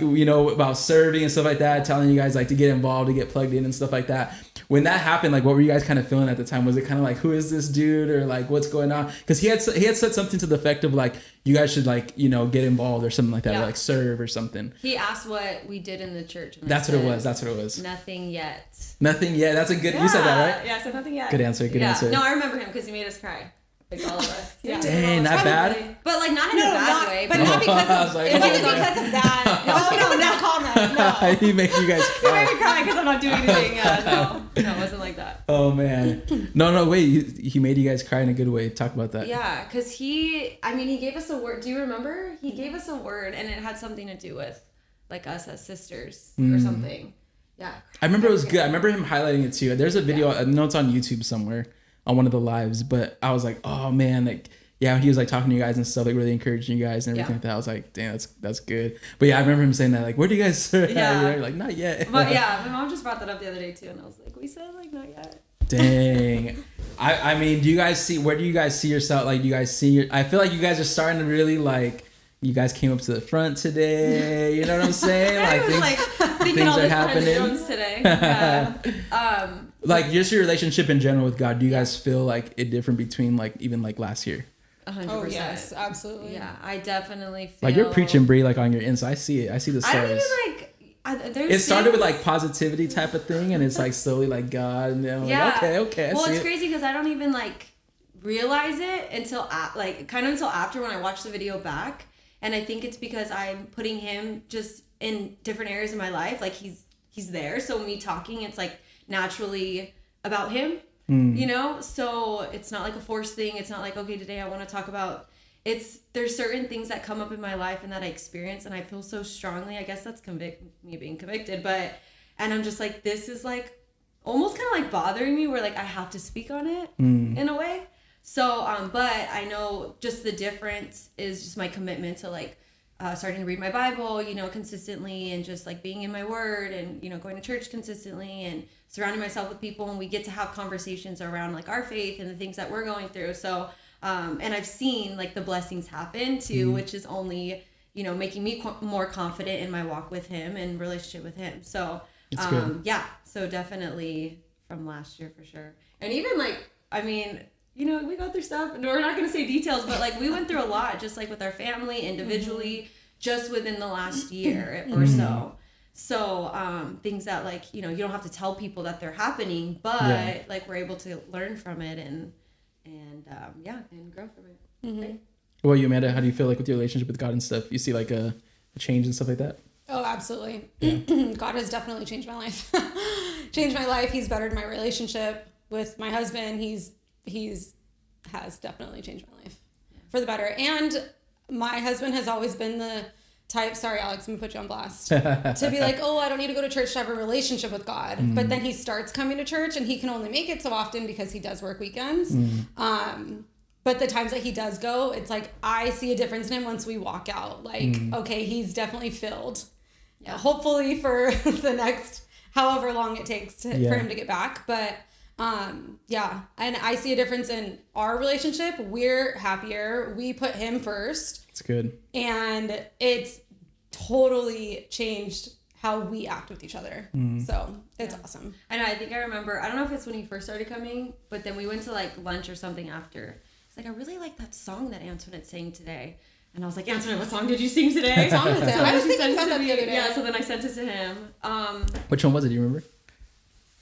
Speaker 2: you know, about serving and stuff like that, telling you guys like to get involved, to get plugged in and stuff like that. When that happened, like, what were you guys kind of feeling at the time? Was it kind of like, who is this dude? Or like, what's going on? Because he had said something to the effect of like, you guys should like, you know, get involved or something like that, or like serve or something.
Speaker 3: He asked what we did in the church. And
Speaker 2: That's what it was.
Speaker 3: Nothing yet.
Speaker 2: Nothing yet. That's a good, you said that, right?
Speaker 3: Yeah, I said nothing yet.
Speaker 2: Good answer. Good answer.
Speaker 3: No, I remember him because he made us cry. Like all of us.
Speaker 4: Yeah.
Speaker 2: Dang, that bad?
Speaker 3: But like not in a bad way.
Speaker 4: But not because
Speaker 2: I was
Speaker 4: of,
Speaker 2: like,
Speaker 4: it wasn't
Speaker 2: oh.
Speaker 4: because of that. It wasn't because of that comment. No.
Speaker 2: He made you guys
Speaker 3: He made
Speaker 2: cry.
Speaker 3: me cry because I'm not doing anything. No, it wasn't like that.
Speaker 2: Oh man. No, wait. He made you guys cry in a good way. Talk about that.
Speaker 3: Yeah, because he gave us a word. Do you remember? He gave us a word and it had something to do with like us as sisters or something. Yeah.
Speaker 2: I remember it was good. I remember him highlighting it too. There's a video. I know it's on YouTube somewhere on one of the lives, but I was like, oh man, like, yeah, he was like talking to you guys and stuff, like really encouraging you guys and everything like that. I was like, damn, that's good. But yeah, I remember him saying that, like, where do you guys serve?
Speaker 3: Yeah.
Speaker 2: You're like, not yet.
Speaker 3: But yeah, my mom just brought that up the other day too, and I was like, we said like not yet.
Speaker 2: Dang. I mean, where do you guys see yourself? Like, do you guys see I feel like you guys are starting to really like, you guys came up to the front today. You know what I'm saying? Like things are happening
Speaker 3: today. Yeah.
Speaker 2: Like just your relationship in general with God. Do you guys feel like it different between like even like last year?
Speaker 3: 100%.
Speaker 4: Oh yes, absolutely.
Speaker 3: Yeah, I definitely feel
Speaker 2: like you're preaching, Bree, like on your Insta. I see it. I see the stories.
Speaker 3: I don't even like.
Speaker 2: It started with like positivity type of thing, and it's like slowly like God. And then I'm like, okay.
Speaker 3: Well, it's crazy because I don't even like realize it until until after when I watch the video back, and I think it's because I'm putting him just in different areas of my life. Like he's there, so me talking, it's like naturally about him. You know, so it's not like a forced thing. It's not like, okay, today I want to talk about, there's certain things that come up in my life and that I experience and I feel so strongly. I guess that's me being convicted, and I'm just like, this is like almost kind of like bothering me where like I have to speak on it in a way. So, but I know just the difference is just my commitment to like starting to read my Bible, you know, consistently, and just like being in my word and, you know, going to church consistently and surrounding myself with people, and we get to have conversations around like our faith and the things that we're going through. So, and I've seen like the blessings happen too, which is only, you know, making me more confident in my walk with him and relationship with him. So, yeah, so definitely from last year for sure. And even like, I mean, you know, we go through stuff, and we're not going to say details, but like we went through a lot just like with our family individually, just within the last year or so. So things that like, you know, you don't have to tell people that they're happening, but like we're able to learn from it and grow from it. Right?
Speaker 2: What about you, Amanda? How do you feel like with your relationship with God and stuff? You see like a change and stuff like that?
Speaker 4: Oh, absolutely. God has definitely changed my life. Changed my life. He's bettered my relationship with my husband. He's has definitely changed my life for the better. And my husband has always been the type, sorry, Alex, I'm gonna put you on blast, to be like, oh, I don't need to go to church to have a relationship with God. But then he starts coming to church, and he can only make it so often because he does work weekends. But the times that he does go, it's like, I see a difference in him once we walk out. Like, okay, he's definitely filled. Yeah. Hopefully for the next however long it takes for him to get back. But yeah, and I see a difference in our relationship. We're happier. We put him first.
Speaker 2: It's good.
Speaker 4: And it's totally changed how we act with each other. So it's awesome.
Speaker 3: I know. I think I remember, I don't know if it's when he first started coming, but then we went to like lunch or something after. It's like, I really like that song that Antoinette sang today. And I was like, Antoinette, what song did you sing today?
Speaker 4: What song was it?
Speaker 3: So
Speaker 4: I was
Speaker 3: she
Speaker 4: thinking
Speaker 3: sent
Speaker 4: about
Speaker 3: it
Speaker 4: that
Speaker 3: to
Speaker 4: the
Speaker 3: me.
Speaker 4: other day.
Speaker 3: Yeah, so then I sent it to him.
Speaker 2: Which one was it? Do you remember?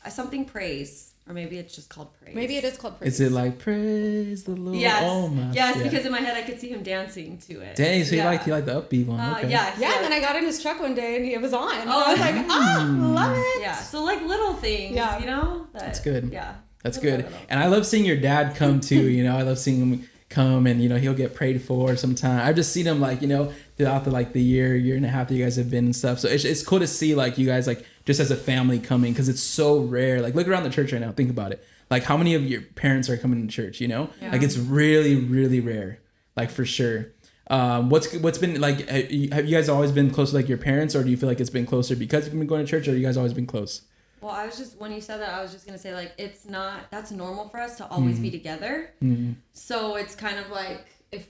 Speaker 3: Something Praise. Or maybe it's just called Praise.
Speaker 4: Maybe it is called Praise.
Speaker 2: Is it like Praise the Lord?
Speaker 3: Yes.
Speaker 2: Oh my.
Speaker 3: Yes, because in my head I could see him dancing to it.
Speaker 2: Dang, so you like the upbeat one. Okay.
Speaker 3: Yeah.
Speaker 4: Yeah, and then I got in his truck one day and it was on. And I was like, love it.
Speaker 3: Yeah, so like little things, you know?
Speaker 2: That's good.
Speaker 3: Yeah.
Speaker 2: That's good. And I love seeing your dad come too, you know. I love seeing him come, and you know, he'll get prayed for sometime. I've just seen him like, you know, throughout the year and a half that you guys have been and stuff. So it's cool to see like you guys like just as a family coming, because it's so rare. Like look around the church right now, think about it. Like how many of your parents are coming to church, you know? Like it's really, really rare, like for sure. What's been like, have you guys always been close to like your parents, or do you feel like it's been closer because you've been going to church, or have you guys always been close?
Speaker 3: Well, when you said that, I was just going to say like, that's normal for us to always be together. So it's kind of like if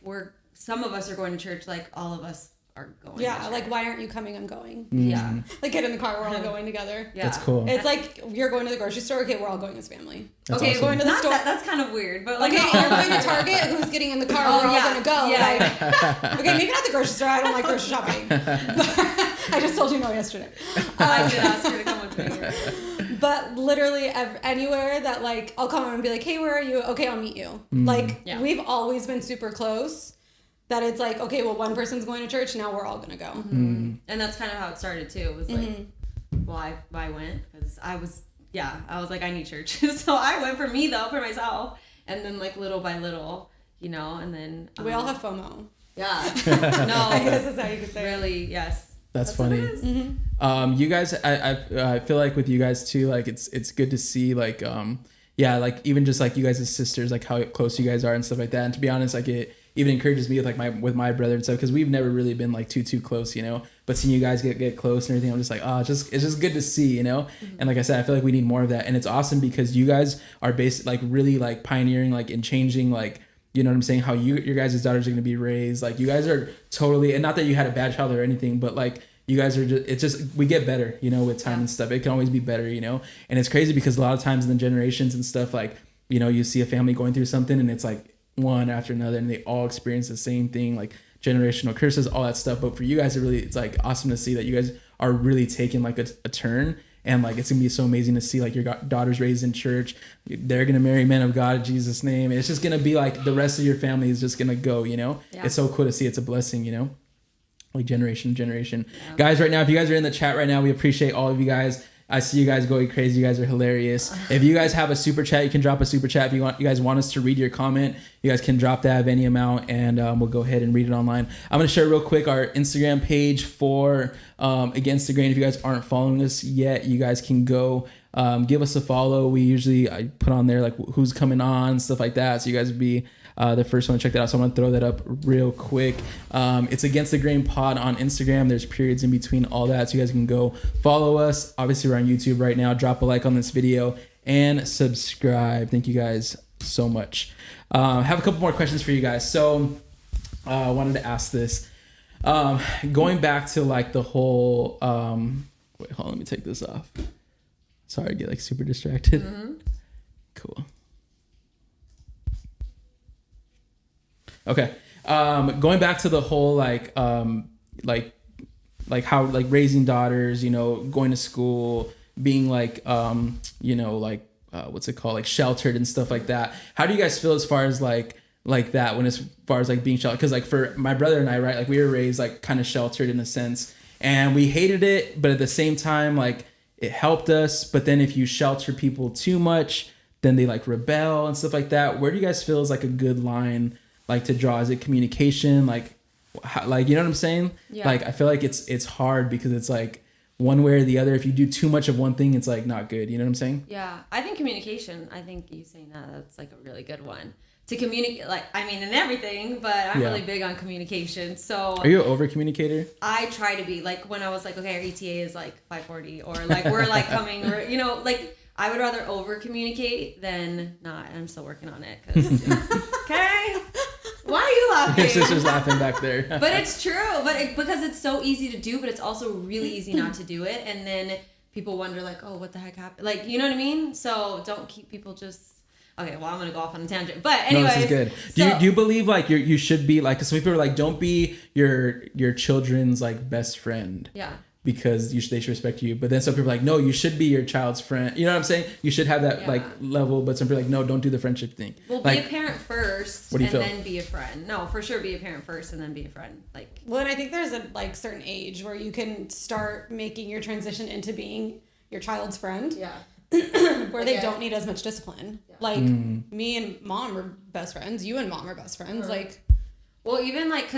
Speaker 3: some of us are going to church, like all of us are going.
Speaker 4: Yeah, like why aren't you coming? I'm going.
Speaker 3: Yeah.
Speaker 4: Like get in the car, we're all going together.
Speaker 3: Yeah.
Speaker 2: That's cool.
Speaker 4: It's like you're going to the grocery store. Okay, we're all going as family.
Speaker 2: That's
Speaker 3: okay,
Speaker 2: awesome.
Speaker 4: Going to the store.
Speaker 3: That's kind of weird, but like
Speaker 4: okay, you're going to Target. Who's getting in the car? We're all going to go.
Speaker 3: Yeah.
Speaker 4: Like, okay, maybe not the grocery store. I don't like grocery shopping. I just told you no yesterday.
Speaker 3: I did ask her to come with me.
Speaker 4: But literally anywhere that like I'll come and be like, hey, where are you? Okay, I'll meet you. Like we've always been super close. That it's like, okay, well, one person's going to church, now we're all gonna go.
Speaker 3: And that's kind of how it started too. It was like, well, I went because I was like, I need church. So I went for myself, and then like little by little, you know, and then
Speaker 4: we all have FOMO.
Speaker 3: Yeah. No,
Speaker 4: I guess that's how you could say.
Speaker 3: Really, yes.
Speaker 2: That's funny. You guys, I feel like with you guys too, like it's good to see like like even just like you guys as sisters, like how close you guys are and stuff like that. And to be honest, like it even encourages me with my brother and stuff, because we've never really been like too close, you know. But seeing you guys get close and everything, I'm just like, it's just good to see, you know. And like I said, I feel like we need more of that, and it's awesome because you guys are really like pioneering like and changing like you know what I'm saying, how your guys' daughters are going to be raised. Like, you guys are totally, and not that you had a bad child or anything, but like, you guys are just, it's just, we get better, you know, with time and stuff. It can always be better, you know? And it's crazy because a lot of times in the generations and stuff, like, you know, you see a family going through something and it's like one after another and they all experience the same thing, like generational curses, all that stuff. But for you guys, it's like awesome to see that you guys are really taking like a turn. And like, it's gonna be so amazing to see like your daughters raised in church. They're gonna marry men of God in Jesus' name. And it's just gonna be like the rest of your family is just gonna go, you know? Yeah. It's so cool to see. It's a blessing, you know? Like generation to generation. Yeah. Guys, right now, if you guys are in the chat right now, we appreciate all of you guys. I see you guys going crazy. You guys are hilarious. If you guys have a super chat, you can drop a super chat. If you guys want us to read your comment, you guys can drop that of any amount, and we'll go ahead and read it online. I'm going to share real quick our Instagram page for Against the Grain. If you guys aren't following us yet, you guys can go give us a follow. I put on there like who's coming on, stuff like that, so you guys would be the first one to check that out. So I'm gonna throw that up real quick. It's Against the Grain Pod on Instagram. There's periods in between all that, so you guys can go follow us. Obviously, we're on YouTube right now. Drop a like on this video and subscribe. Thank you guys so much. I have a couple more questions for you guys. So I wanted to ask this. Going back to like the whole wait, hold on, let me take this off. Sorry, I get like super distracted. Mm-hmm. Cool. Okay. Going back to the whole like how like raising daughters, you know, going to school, being like you know, like what's it called, like sheltered and stuff like that. How do you guys feel as far as like that, when as far as like being sheltered? Because like for my brother and I, right, like we were raised like kind of sheltered in a sense, and we hated it, but at the same time like it helped us. But then if you shelter people too much, then they like rebel and stuff like that. Where do you guys feel is like a good line like to draw? Is it communication? Like you know what I'm saying? Yeah. Like I feel like it's hard because it's like one way or the other. If you do too much of one thing, it's like not good. You know what I'm saying?
Speaker 3: Yeah, I think communication. I think you saying that's like a really good one to communicate. Like, I mean, in everything, but I'm really big on communication. So
Speaker 2: are you an over communicator?
Speaker 3: I try to be. Like when I was like, okay, our ETA is like 5:40, or like we're like coming, or, you know, like I would rather over communicate than not. And I'm still working on it. Okay. Why are you laughing?
Speaker 2: Your sister's laughing back there.
Speaker 3: But it's true. Because it's so easy to do, but it's also really easy not to do it. And then people wonder like, oh, what the heck happened? Like, you know what I mean? So don't keep people just... Okay, well, I'm going to go off on a tangent. But anyways.
Speaker 2: No, this is good. Do you believe like you should be like... Some people are like, don't be your children's like best friend.
Speaker 3: Yeah.
Speaker 2: Because they should respect you. But then some people are like, no, you should be your child's friend. You know what I'm saying? You should have that like level. But some people are like, no, don't do the friendship thing.
Speaker 3: Well,
Speaker 2: like,
Speaker 3: be a parent first and then be a friend. No, for sure, be a parent first and then be a friend. Like,
Speaker 4: well, and I think there's a like certain age where you can start making your transition into being your child's friend.
Speaker 3: Yeah.
Speaker 4: Where they don't need as much discipline. Yeah. Like me and mom are best friends. You and mom are best friends. Like,
Speaker 3: well, even like,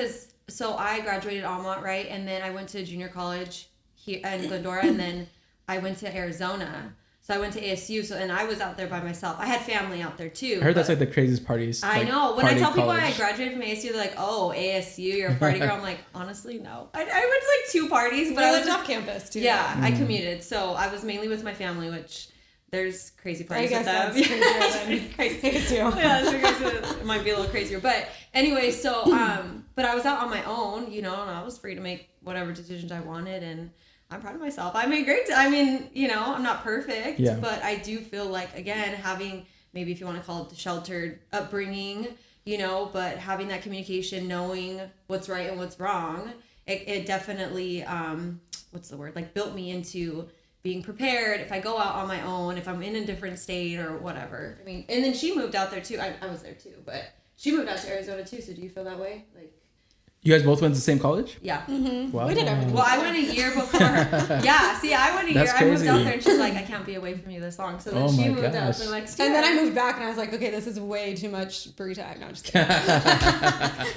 Speaker 3: so I graduated Almont, right? And then I went to junior college here in Glendora, and then I went to Arizona. So I went to ASU, and I was out there by myself. I had family out there too.
Speaker 2: I heard that's like the craziest parties.
Speaker 3: I know. When I tell people I graduated from ASU, they're like, "Oh, ASU, you're a party girl." I'm like, honestly, no. I went to like 2 parties, but I was
Speaker 4: off campus too.
Speaker 3: Yeah, I commuted, so I was mainly with my family, which there's crazy parties with them.
Speaker 4: That's crazy.
Speaker 3: Yeah, it might be a little crazier, but anyway, so but I was out on my own, you know, and I was free to make whatever decisions I wanted, and I'm proud of myself. I made great. I mean, you know, I'm not perfect, but I do feel like, again, having, maybe if you want to call it the sheltered upbringing, you know, but having that communication, knowing what's right and what's wrong, it definitely, what's the word? Like built me into being prepared if I go out on my own, if I'm in a different state or whatever. I mean, and then she moved out there too. I was there too, but she moved out to Arizona too. So do you feel that way? Like,
Speaker 2: you guys both went to the same college?
Speaker 3: Yeah.
Speaker 4: Mm-hmm. Wow. We did everything.
Speaker 3: Well, I went a year before. Yeah, see, I went a year. I moved out there and she's like, I can't be away from you this long. So then she moved out the next year.
Speaker 4: And then I moved back and I was like, okay, this is way too much free time. No, just kidding.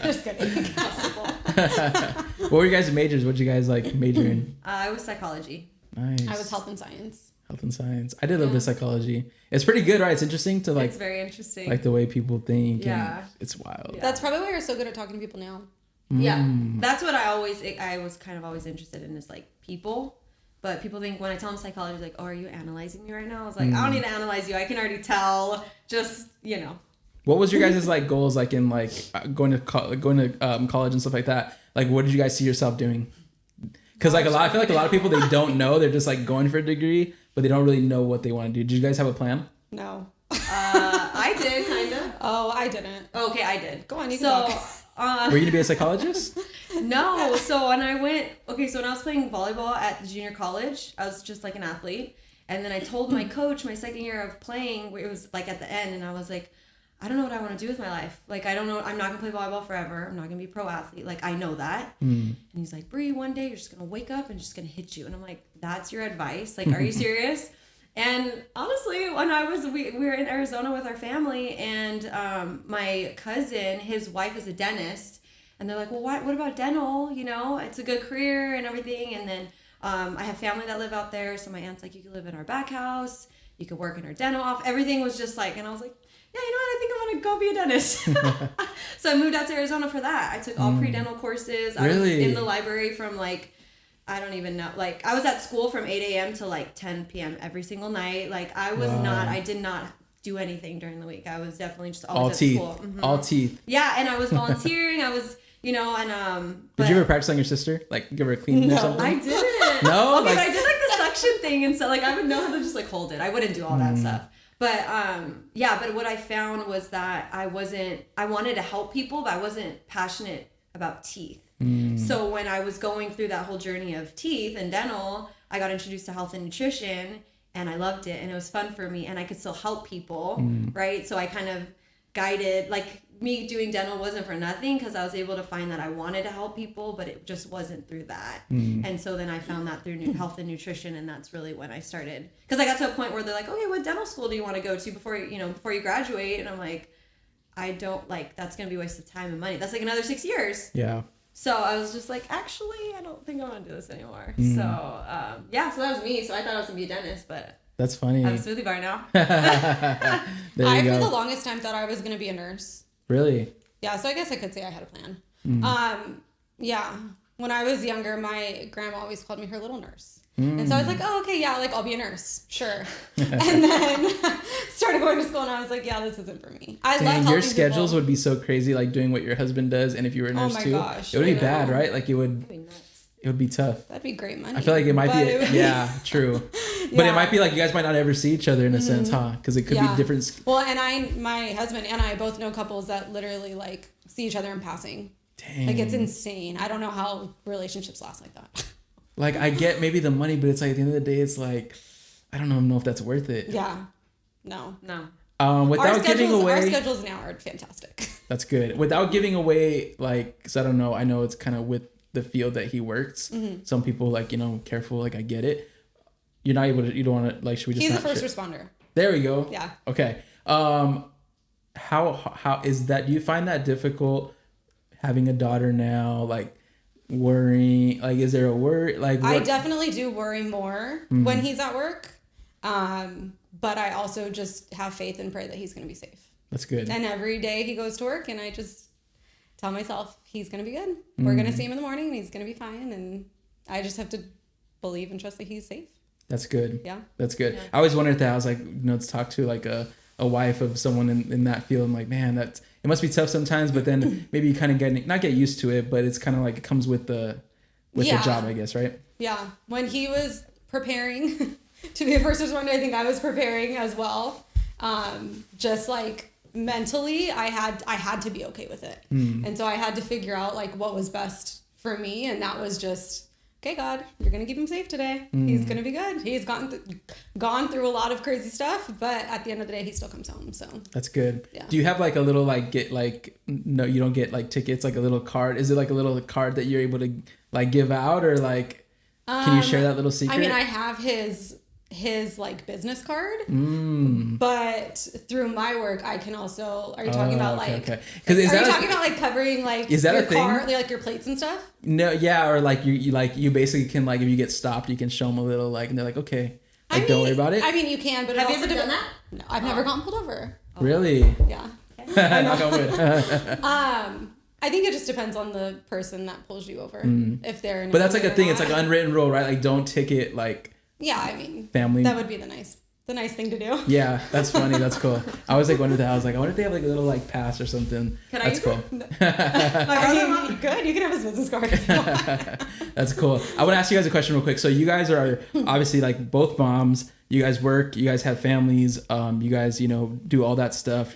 Speaker 4: Just kidding.
Speaker 2: What were you guys' majors? What did you guys like major in?
Speaker 3: I was psychology.
Speaker 2: Nice.
Speaker 4: I was health and science.
Speaker 2: Health and science. I did a little bit of psychology. It's pretty good, right? It's interesting to like.
Speaker 3: It's very interesting.
Speaker 2: Like the way people think.
Speaker 3: Yeah.
Speaker 2: It's wild.
Speaker 4: Yeah. That's probably why you're so good at talking to people now.
Speaker 3: Yeah, that's what I was kind of always interested in, is like people. But people think when I tell them psychology, like, oh, are you analyzing me right now? I was like, I don't need to analyze you. I can already tell. Just, you know.
Speaker 2: What was your guys' like goals like in like going to college and stuff like that? Like, what did you guys see yourself doing? Because like I feel like a lot of people, they don't know. They're just like going for a degree, but they don't really know what they want to do. Did you guys have a plan?
Speaker 4: No.
Speaker 3: I did kind of.
Speaker 4: Oh, I didn't.
Speaker 3: Okay, I did.
Speaker 4: Go on, you can
Speaker 2: Were you gonna be a psychologist?
Speaker 3: No. So when I was playing volleyball at the junior college, I was just like an athlete. And then I told my coach my second year of playing, it was like at the end, and I was like, I don't know what I want to do with my life. Like, I don't know. I'm not going to play volleyball forever. I'm not going to be a pro athlete. Like, I know that. And he's like, Bree, one day you're just going to wake up and just going to hit you. And I'm like, that's your advice? Like, are you serious? And honestly, when we were in Arizona with our family, and my cousin, his wife is a dentist. And they're like, well, what about dental? You know, it's a good career and everything. And then I have family that live out there. So my aunt's like, you could live in our back house. You could work in our dental office. Everything was just like, and I was like, yeah, you know what? I think I'm going to go be a dentist. So I moved out to Arizona for that. I took all pre-dental courses. I was in the library from like, I don't even know. Like, I was at school from 8 a.m. to like 10 p.m. every single night. Like, I did not do anything during the week. I was definitely just always at school.
Speaker 2: All teeth.
Speaker 3: Yeah, and I was volunteering. I was, you know, and
Speaker 2: Did you ever practice on your sister? Like, give her a clean or something?
Speaker 3: I didn't.
Speaker 2: No?
Speaker 3: Okay,
Speaker 2: Like,
Speaker 3: I did like the suction thing and so like I would know how to just like hold it. I wouldn't do all that stuff. But but what I found was that I wanted to help people, but I wasn't passionate about teeth. So when I was going through that whole journey of teeth and dental, I got introduced to health and nutrition, and I loved it, and it was fun for me, and I could still help people, right? So I kind of guided, like, me doing dental wasn't for nothing, because I was able to find that I wanted to help people, but it just wasn't through that. And so then I found that through health and nutrition, and that's really when I started. Because I got to a point where they're like, okay, what dental school do you want to go to before you graduate? And I'm like, I don't, like, that's going to be a waste of time and money. That's like another 6 years.
Speaker 2: Yeah.
Speaker 3: So I was just like, actually, I don't think I want to do this anymore. So, so that was me. So I thought I was going to be a dentist, but
Speaker 2: that's funny.
Speaker 3: I'm a smoothie bar now.
Speaker 4: I, for the longest time, thought I was going to be a nurse.
Speaker 2: Really?
Speaker 4: Yeah, so I guess I could say I had a plan. Yeah. When I was younger, my grandma always called me her little nurse. And so I was like, oh, okay, yeah, like, I'll be a nurse. Sure. And then started going to school, and I was like, yeah, this isn't for me. I love helping
Speaker 2: your schedules
Speaker 4: people.
Speaker 2: would be so crazy, like doing what your husband does, and if you were a nurse too,
Speaker 4: gosh,
Speaker 2: it would be bad, right? Like, it would be tough.
Speaker 4: That'd be great money.
Speaker 2: I feel like it might be true. But it might be like you guys might not ever see each other in a sense, huh? Because it could be different.
Speaker 4: Well, and my husband and I both know couples that literally, like, see each other in passing.
Speaker 2: Dang.
Speaker 4: Like, it's insane. I don't know how relationships last like that.
Speaker 2: Like, I get maybe the money, but it's like at the end of the day, it's like, I don't know if that's worth it.
Speaker 4: Yeah. No.
Speaker 2: Without giving away.
Speaker 4: Our schedules now are fantastic.
Speaker 2: That's good. Without giving away, like, because I don't know, I know it's kind of with the field that he works. Some people, like, careful, like, I get it. You're not able to, you don't want to, like, should we just
Speaker 4: He's a first responder.
Speaker 2: There we go.
Speaker 4: Yeah.
Speaker 2: Okay. How is that, do you find that difficult having a daughter now? Like, worrying, like, is there a worry? Like,
Speaker 4: I definitely do worry more when he's at work. But I also just have faith and pray that he's going to be safe.
Speaker 2: That's good.
Speaker 4: And every day he goes to work, and I just tell myself he's going to be good. We're going to see him in the morning, and he's going to be fine. And I just have to believe and trust that he's safe.
Speaker 2: That's good.
Speaker 4: Yeah.
Speaker 2: That's good.
Speaker 3: Yeah.
Speaker 2: I always wondered that. I was like, to talk to like a wife of someone in that field. I'm like, man, it must be tough sometimes, but then maybe you kind of not get used to it, but it's kind of like it comes with the job, I guess, right?
Speaker 4: Yeah. When he was preparing to be a first responder, I think I was preparing as well. Just like mentally, I had to be okay with it. And so I had to figure out like what was best for me. And that was just, okay, God, you're going to keep him safe today. He's going to be good. He's gone through a lot of crazy stuff, but at the end of the day, he still comes home. So
Speaker 2: that's good.
Speaker 4: Yeah.
Speaker 2: Do you have like a little no, you don't get like tickets, like a little card? Is it like a little card that you're able to like give out, or like, can you share that little secret?
Speaker 4: I mean, I have his like business card, but through my work I can also, are you talking about
Speaker 2: okay.
Speaker 4: Are you talking about like covering like
Speaker 2: is that
Speaker 4: your
Speaker 2: a thing?
Speaker 4: car, like your plates and stuff?
Speaker 2: No, yeah, or like you basically can, like, if you get stopped, you can show them a little, like, and they're like, okay, like, don't worry about it.
Speaker 4: I mean, you can, but
Speaker 3: Have
Speaker 4: it
Speaker 3: you
Speaker 4: also
Speaker 3: ever done that?
Speaker 4: No, I've never gotten pulled over.
Speaker 2: Really?
Speaker 4: Yeah.
Speaker 2: Knock on wood.
Speaker 4: I think it just depends on the person that pulls you over, if they're.
Speaker 2: But that's like a thing. It's like an unwritten rule, right? Like, don't ticket like.
Speaker 4: Yeah, I mean,
Speaker 2: family.
Speaker 4: That would be the nice a nice thing to do.
Speaker 2: Yeah, that's funny. That's cool. I was like wondering that. I was like, I wonder if they have like a little like pass or something.
Speaker 3: Can I
Speaker 2: That's
Speaker 3: use
Speaker 2: cool.
Speaker 4: Good. You can have his business card.
Speaker 2: That's cool. I want to ask you guys a question real quick. So you guys are obviously like both moms. You guys work. You guys have families. You guys, do all that stuff.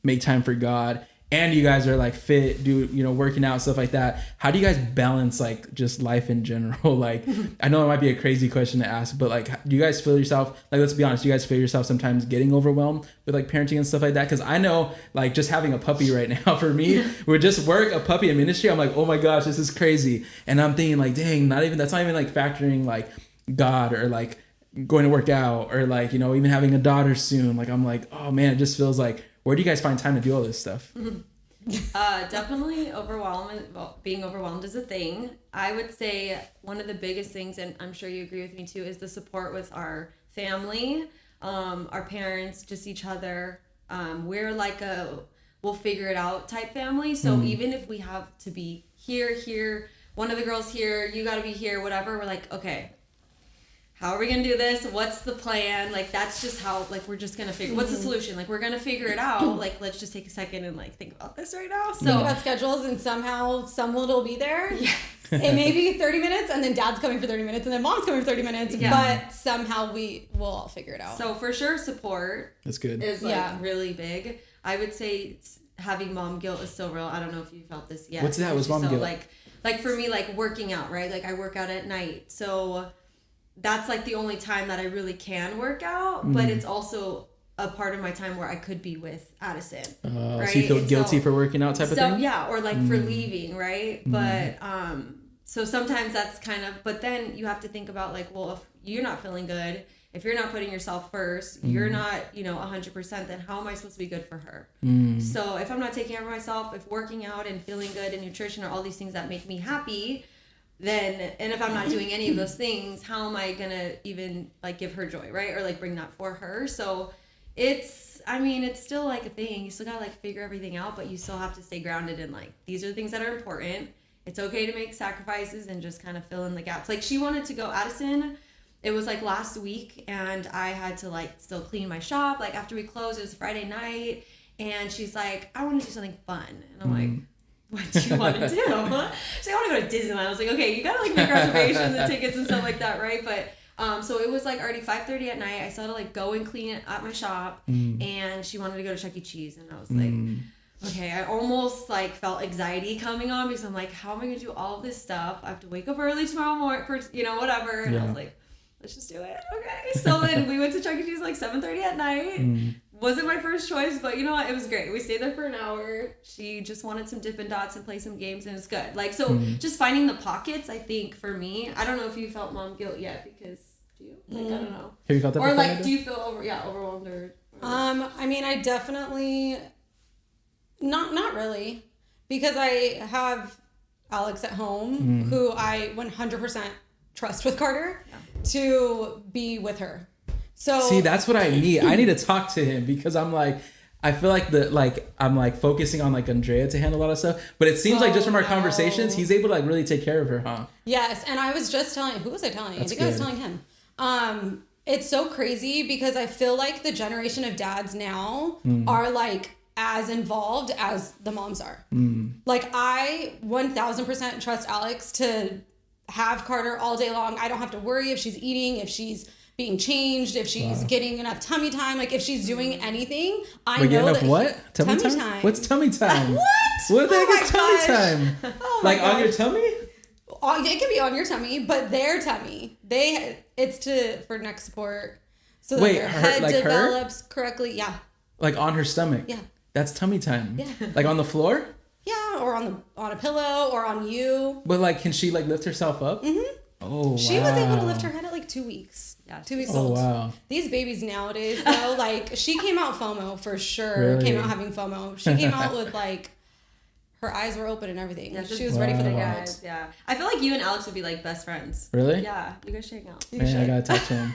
Speaker 2: Make time for God. And you guys are like fit, working out, stuff like that. How do you guys balance like just life in general? Like, I know it might be a crazy question to ask, but like, do you guys feel yourself, like, let's be honest, do you guys feel yourself sometimes getting overwhelmed with like parenting and stuff like that? Cause I know like just having a puppy right now for me, with just work, a puppy in ministry, I'm like, oh my gosh, this is crazy. And I'm thinking like, dang, that's not even like factoring like God or like going to work out or like, even having a daughter soon. Like, I'm like, oh man, it just feels like, where do you guys find time to do all this stuff?
Speaker 3: Definitely being overwhelmed is a thing. I would say one of the biggest things, and I'm sure you agree with me too, is the support with our family, our parents, just each other. We're like we'll figure it out type family. So even if we have to be here, one of the girls here, you got to be here, whatever, we're like, okay, how are we going to do this? What's the plan? Like, that's just how, like, we're just going to figure, what's the solution? Like, we're going to figure it out. Like, let's just take a second and, like, think about this right now. So,
Speaker 4: think about schedules, and somehow someone will be there.
Speaker 3: Yes.
Speaker 4: It may be 30 minutes, and then dad's coming for 30 minutes, and then mom's coming for 30 minutes. Yeah. But somehow we'll all figure it out.
Speaker 3: So, for sure, support.
Speaker 2: That's good.
Speaker 3: Is, like, really big. I would say having mom guilt is so real. I don't know if you felt this yet.
Speaker 2: What's that? What's mom guilt?
Speaker 3: Like, for me, like, working out, right? Like, I work out at night. So that's like the only time that I really can work out, but it's also a part of my time where I could be with Addison. Right?
Speaker 2: So you feel guilty for working out type of thing?
Speaker 3: Yeah, or like for leaving, right? But so sometimes that's kind of, but then you have to think about like, well, if you're not feeling good, if you're not putting yourself first, you're not, 100%, then how am I supposed to be good for her? So if I'm not taking care of myself, if working out and feeling good and nutrition are all these things that make me happy, then, and if I'm not doing any of those things, how am I gonna even like give her joy, right? Or like bring that for her. So it's still like a thing. You still gotta like figure everything out, but you still have to stay grounded in like, these are the things that are important. It's okay to make sacrifices and just kind of fill in the gaps. Like she wanted to go, Addison, it was like last week, and I had to like still clean my shop. Like after we closed, it was Friday night, and she's like, I want to do something fun. And I'm like, what do you want to do? She's like, I want to go to Disneyland. I was like, okay, you gotta like make reservations and tickets and stuff like that, right? But so it was like already 5:30 at night. I still had to like go and clean it at my shop, and she wanted to go to Chuck E. Cheese, and I was like, okay, I almost like felt anxiety coming on because I'm like, how am I gonna do all of this stuff? I have to wake up early tomorrow morning for whatever, and I was like, let's just do it. Okay. So then we went to Chuck E. Cheese like 7:30 at night. Wasn't my first choice, but you know what? It was great. We stayed there for an hour. She just wanted some Dippin' Dots and play some games, and it's good. Like, so just finding the pockets, I think, for me, I don't know if you felt mom guilt yet, because do you? Like, I don't know.
Speaker 2: Have you felt that
Speaker 3: or
Speaker 2: before,
Speaker 3: like, do you feel overwhelmed or?
Speaker 4: I definitely, not really, because I have Alex at home, who I 100% trust with Carter to be with her. So
Speaker 2: see, that's what I need. I need to talk to him because I'm like, I feel like I'm like focusing on like Andrea to handle a lot of stuff, but it seems like just from our conversations, he's able to like really take care of her, huh?
Speaker 4: Yes, and I was just telling, who was I telling? I think I was telling him. It's so crazy because I feel like the generation of dads now are like as involved as the moms are. Like I 1000% trust Alex to have Carter all day long. I don't have to worry if she's eating, if she's being changed, if she's getting enough tummy time, like if she's doing anything, I know that.
Speaker 2: What? Tummy time? What's tummy time?
Speaker 4: What
Speaker 2: the heck is tummy time? Like on your tummy?
Speaker 4: It can be on your tummy, but their tummy. It's for neck support, so that their head develops correctly. Yeah. Like
Speaker 2: on her stomach.
Speaker 4: Yeah.
Speaker 2: That's tummy time.
Speaker 4: Yeah.
Speaker 2: Like on the floor?
Speaker 4: Yeah, or on a pillow, or on you.
Speaker 2: But like, can she like lift herself up? Oh, wow.
Speaker 4: She was able to lift her head at like 2 weeks. Yeah, 2 weeks old. Oh, wow. These babies nowadays, though, like, she came out FOMO for sure.
Speaker 2: Really?
Speaker 4: Came out having FOMO. She came out with, like, her eyes were open and everything. Yeah, she was ready for the world.
Speaker 3: Yeah. I feel like you and Alex would be, like, best friends.
Speaker 2: Really?
Speaker 3: Yeah. You guys should hang out.
Speaker 2: Man, I gotta talk to him.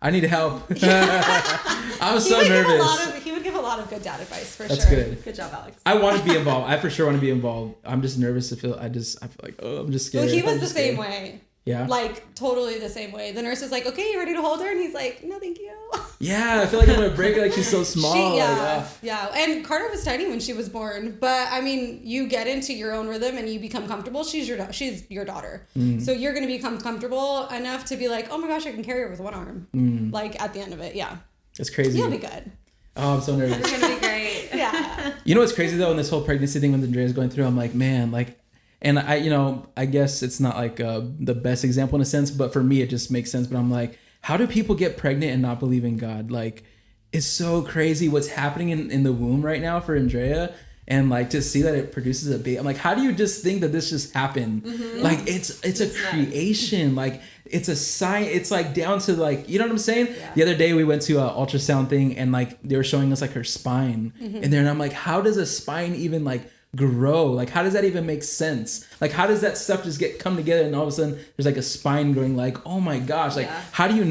Speaker 2: I need help. I was so nervous.
Speaker 4: He would give a lot of good dad advice, for
Speaker 2: That's
Speaker 4: sure.
Speaker 2: That's good.
Speaker 3: Good job, Alex.
Speaker 2: I want to be involved. I for sure want to be involved. I'm just nervous to feel, I feel like, oh, I'm just scared.
Speaker 4: Well, he was the same way.
Speaker 2: Yeah.
Speaker 4: Like totally the same way. The nurse is like, okay, you ready to hold her? And he's like, no, thank you.
Speaker 2: Yeah, I feel like I'm gonna break her. Like she's so small.
Speaker 4: Yeah. And Carter was tiny when she was born, but I mean, you get into your own rhythm and you become comfortable. She's your daughter, so you're gonna become comfortable enough to be like, oh my gosh, I can carry her with one arm. Like at the end of it, yeah.
Speaker 2: It's crazy.
Speaker 4: You'll be good.
Speaker 2: Oh, I'm so nervous.
Speaker 3: It's gonna be great.
Speaker 4: Yeah.
Speaker 2: You know what's crazy though, in this whole pregnancy thing with Andrea's going through, I'm like, man, like. And I guess it's not like the best example in a sense, but for me, it just makes sense. But I'm like, how do people get pregnant and not believe in God? Like, it's so crazy what's happening in the womb right now for Andrea. And like, to see that it produces a baby. I'm like, how do you just think that this just happened? Like, it's a creation. Like, it's a sign. It's like down to like, you know what I'm saying? Yeah. The other day we went to an ultrasound thing and like, they were showing us like her spine. And I'm like, how does a spine even like grow? Like, how does that even make sense? Like, how does that stuff just come together and all of a sudden there's like a spine growing? Like, oh my gosh, like how do you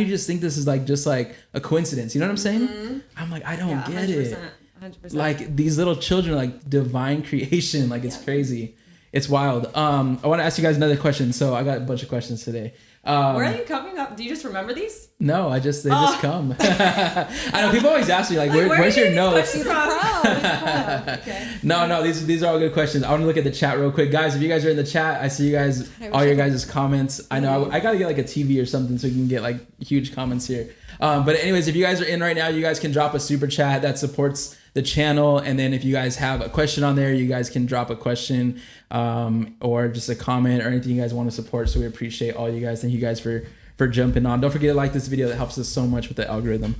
Speaker 2: just think this is like just like a coincidence? You know what I'm saying? I'm like, I don't get 100%, it 100%. Like, these little children are like divine creation. Like, it's crazy. It's wild. I want to ask you guys another question. So I got a bunch of questions today.
Speaker 3: Where are you coming up? Do you just remember these?
Speaker 2: No, they just come. I know people always ask me like where's your notes?
Speaker 3: Okay.
Speaker 2: No, these are all good questions. I want to look at the chat real quick, guys. If you guys are in the chat, I see you guys, all your guys' comments. I know I gotta get like a TV or something so we can get like huge comments here. But anyways, if you guys are in right now, you guys can drop a super chat that supports the channel, and then if you guys have a question on there, you guys can drop a question or just a comment or anything you guys want to support. So we appreciate all you guys. Thank you guys for jumping on. Don't forget to like this video. That helps us so much with the algorithm.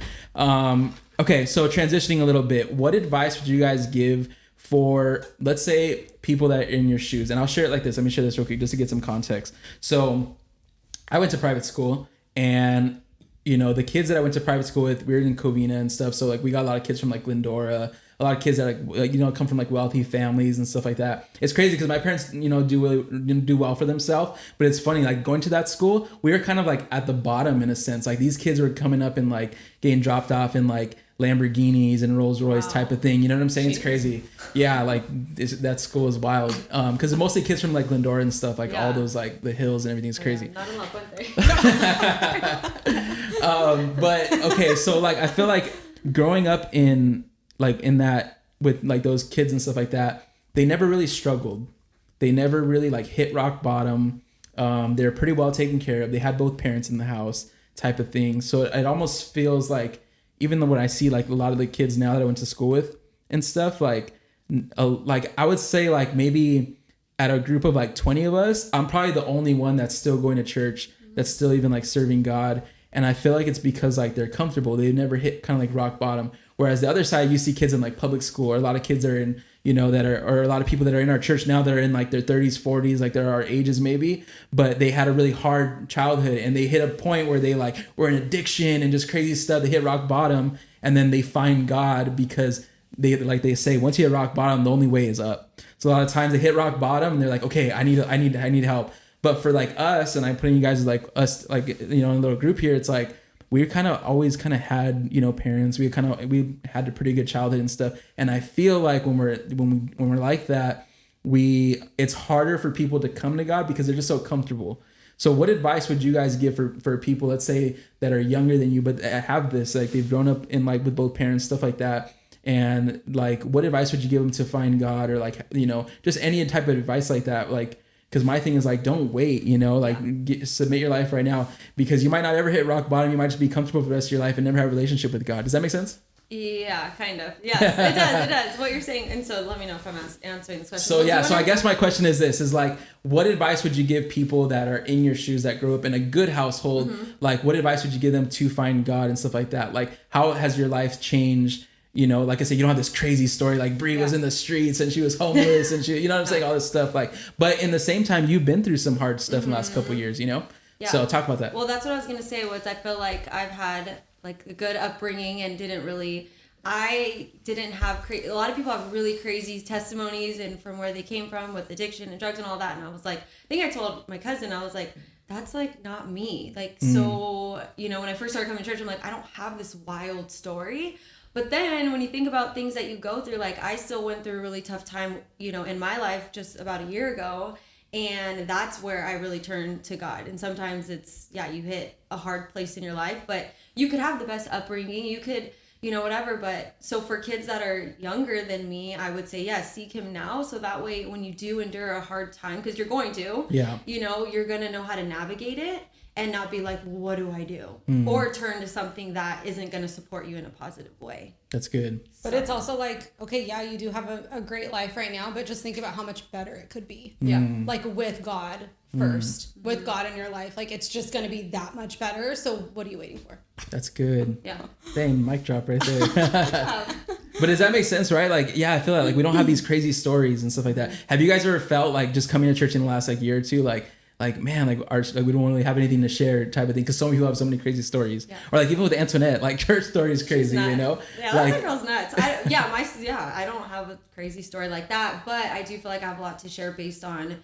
Speaker 2: Okay, so transitioning a little bit, what advice would you guys give for, let's say, people that are in your shoes? And I'll share it like this. Let me share this real quick just to get some context. So I went to private school, and the kids that I went to private school with, we were in Covina and stuff. So like, we got a lot of kids from like Glendora, a lot of kids that come from like wealthy families and stuff like that. It's crazy because my parents, do well for themselves. But it's funny, like going to that school, we were kind of like at the bottom in a sense. Like, these kids were coming up and like getting dropped off in like Lamborghinis and Rolls Royce type of thing. You know what I'm saying? It's crazy. Yeah, like that school is wild. Because mostly kids from like Glendora and stuff, like all those like the hills and everything is crazy.
Speaker 3: Not in luck, weren't they?
Speaker 2: But okay, so like I feel like growing up in that with like those kids and stuff like that, they never really struggled. They never really like hit rock bottom. They're pretty well taken care of. They had both parents in the house type of thing. So it almost feels like, even though when I see like a lot of the kids now that I went to school with and stuff, like I would say like maybe at a group of like 20 of us, I'm probably the only one that's still going to church, that's still even like serving God. And I feel like it's because like they're comfortable. They never hit kind of like rock bottom. Whereas the other side, you see kids in like public school, or a lot of kids that are in, or a lot of people that are in our church now that are in like their 30s, 40s, like they're our ages maybe, but they had a really hard childhood and they hit a point where they like were in addiction and just crazy stuff. They hit rock bottom, and then they find God because they say, once you hit rock bottom, the only way is up. So a lot of times they hit rock bottom and they're like, okay, I need help. But for like us, and I'm putting you guys as like us, like, in a little group here, it's like, we kind of always kind of had, parents. We had a pretty good childhood and stuff. And I feel like when we're like that, it's harder for people to come to God because they're just so comfortable. So what advice would you guys give for people, let's say, that are younger than you, but have this, like they've grown up in like with both parents, stuff like that. And like, what advice would you give them to find God, or like, just any type of advice like that? Like, because my thing is like, don't wait, submit your life right now, because you might not ever hit rock bottom. You might just be comfortable for the rest of your life and never have a relationship with God. Does that make sense?
Speaker 3: Yeah, kind of. Yes, it does. What you're saying. And so let me know if I'm answering this question.
Speaker 2: So I guess my question is this, is like, what advice would you give people that are in your shoes, that grew up in a good household? Mm-hmm. Like, what advice would you give them to find God and stuff like that? Like, how has your life changed? Like I said, you don't have this crazy story like Bree was in the streets and she was homeless and she, what I'm saying, all this stuff. Like, but in the same time, you've been through some hard stuff in the last couple of years, Yeah. So talk about that.
Speaker 3: Well, that's what I was gonna say. Was I feel like I've had like a good upbringing and I didn't have a lot of people have really crazy testimonies and from where they came from with addiction and drugs and all that. And I was like, I think I told my cousin, I was like, that's like not me. Like, so, when I first started coming to church, I'm like, I don't have this wild story. But then when you think about things that you go through, like I still went through a really tough time, in my life just about a year ago. And that's where I really turn to God. And sometimes it's, you hit a hard place in your life, but you could have the best upbringing. You could, whatever. But so for kids that are younger than me, I would say, seek him now. So that way, when you do endure a hard time, because you're going to, you're going to know how to navigate it and not be like, well, what do I do? Or turn to something that isn't going to support you in a positive way.
Speaker 2: That's good.
Speaker 4: But it's also like, okay, you do have a great life right now, but just think about how much better it could be.
Speaker 3: Yeah.
Speaker 4: Like with God first, with God in your life, like it's just going to be that much better. So what are you waiting for?
Speaker 2: That's good.
Speaker 3: Yeah.
Speaker 2: Dang, mic drop right there. But does that make sense, right? Like, I feel like we don't have these crazy stories and stuff like that. Have you guys ever felt like just coming to church in the last year or two, like man, we don't really have anything to share type of thing, because so many people have so many crazy stories. Or like even with Antoinette, like church story is crazy,
Speaker 3: Yeah,
Speaker 2: like,
Speaker 3: that girl's nuts. I don't have a crazy story like that, but I do feel like I have a lot to share based on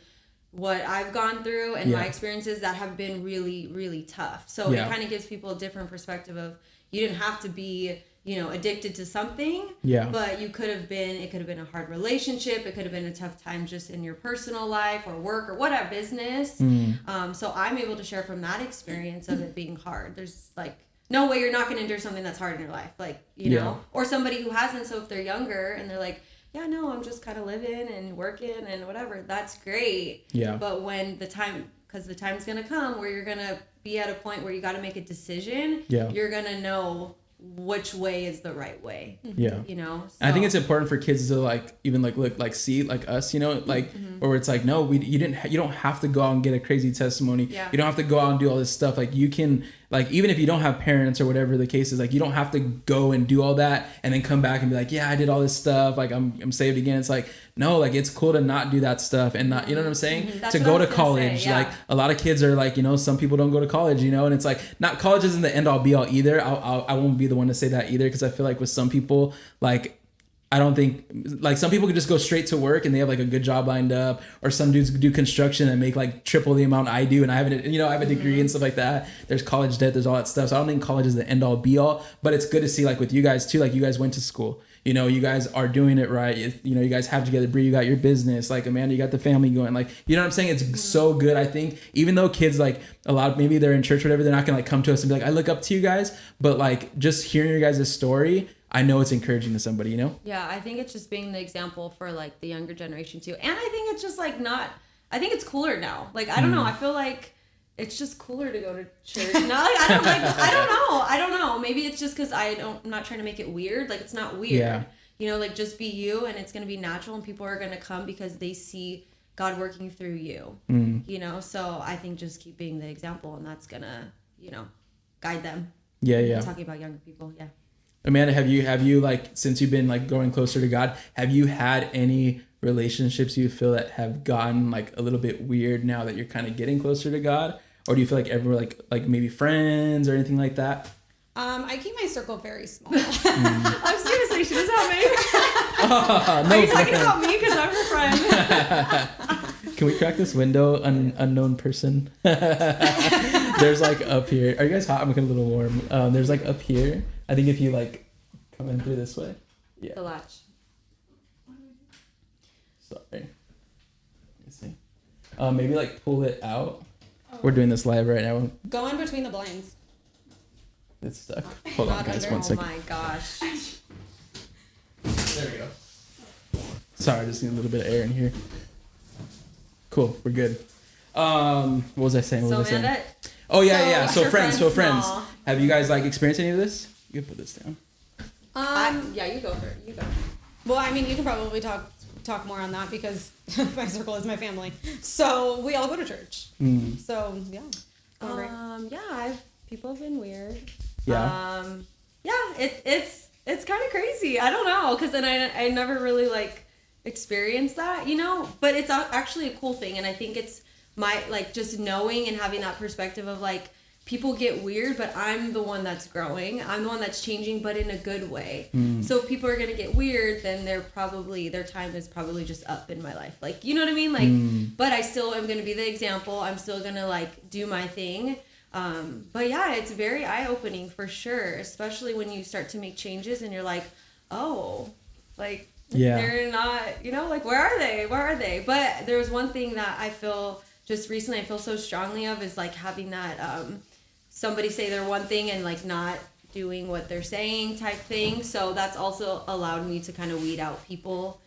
Speaker 3: what I've gone through and my experiences that have been really, really tough. So it kind of gives people a different perspective of, you didn't have to be, addicted to something, but it could have been a hard relationship. It could have been a tough time just in your personal life or work or whatever, business. So I'm able to share from that experience of it being hard. There's like no way you're not going to endure something that's hard in your life. Like, know, or somebody who hasn't. So if they're younger and they're like, I'm just kind of living and working and whatever, that's great. But when because the time's going to come where you're going to be at a point where you got to make a decision, you're going to know which way is the right way. So.
Speaker 2: I think it's important for kids to like even like look like see like us, like where it's like, no, you don't have to go out and get a crazy testimony. You don't have to go out and do all this stuff. Like you can, like, even if you don't have parents or whatever the case is, like you don't have to go and do all that and then come back and be like, I did all this stuff, like I'm saved again. It's like, no, like it's cool to not do that stuff and not, you know what I'm saying? To go to college. Like a lot of kids are like, some people don't go to college, and it's like, not college isn't the end all be all either. I won't be the one to say that either, because I feel like with some people, like, I don't think, like, some people could just go straight to work and they have like a good job lined up, or some dudes do construction and make like triple the amount I do, and I have a degree and stuff like that. There's college debt, there's all that stuff. So I don't think college is the end all be all, but it's good to see, like with you guys too, like you guys went to school, you guys are doing it right. You guys have together. Bree, you got your business. Like Amanda, you got the family going. Like, you know what I'm saying? It's so good. I think even though kids, like a lot, maybe they're in church, or whatever, they're not gonna like come to us and be like, I look up to you guys. But like just hearing your guys' story, I know it's encouraging to somebody, Yeah,
Speaker 3: I think it's just being the example for like the younger generation too. And I think it's just like I think it's cooler now. Like, I don't know. I feel like it's just cooler to go to church. Not like, I don't know. Maybe it's just because I'm not trying to make it weird. Like, it's not weird. Like just be you, and it's going to be natural, and people are going to come because they see God working through you, So I think just keep being the example, and that's going to, guide them.
Speaker 2: Yeah.
Speaker 3: Talking about younger people. Yeah.
Speaker 2: Amanda, have you like, since you've been like growing closer to God, have you had any relationships you feel that have gotten like a little bit weird now that you're kind of getting closer to God? Or do you feel like ever like maybe friends or anything like that?
Speaker 4: I keep my circle very small.
Speaker 3: I'm seriously, she doesn't have me. Are you talking about me? Because I'm her friend.
Speaker 2: Can we crack this window, unknown person? There's like up here. Are you guys hot? I'm looking a little warm. There's like up here. I think if you like come in through this way. Yeah.
Speaker 3: The latch.
Speaker 2: Sorry. Let me see. Maybe like pull it out. We're doing this live right now.
Speaker 4: Go in between the blinds.
Speaker 2: It's stuck. Hold on, guys. 1 second.
Speaker 3: Oh my gosh.
Speaker 2: There we go. Sorry, I just need a little bit of air in here. Cool, we're good. What was I saying? Oh yeah. So friends. Small. Have you guys like experienced any of this? You can put this down.
Speaker 3: You go for it. You go.
Speaker 4: Well, I mean, you can probably talk more on that, because my circle is my family. So we all go to church. So yeah. People have been weird.
Speaker 2: Yeah.
Speaker 3: It's kind of crazy. I don't know, because then I never really like experienced that, but it's actually a cool thing. And I think it's my, like, just knowing and having that perspective of like, people get weird, but I'm the one that's growing. I'm the one that's changing, but in a good way. So if people are going to get weird, then their time is probably just up in my life. Like, you know what I mean? Like, but I still am going to be the example. I'm still going to like do my thing. But yeah, it's very eye-opening for sure, especially when you start to make changes and you're like, oh, like
Speaker 2: Yeah.
Speaker 3: They're not, like, where are they? But there was one thing that I feel just recently, I feel so strongly of is like having that somebody say they're one thing and like not doing what they're saying type thing. So that's also allowed me to kind of weed out people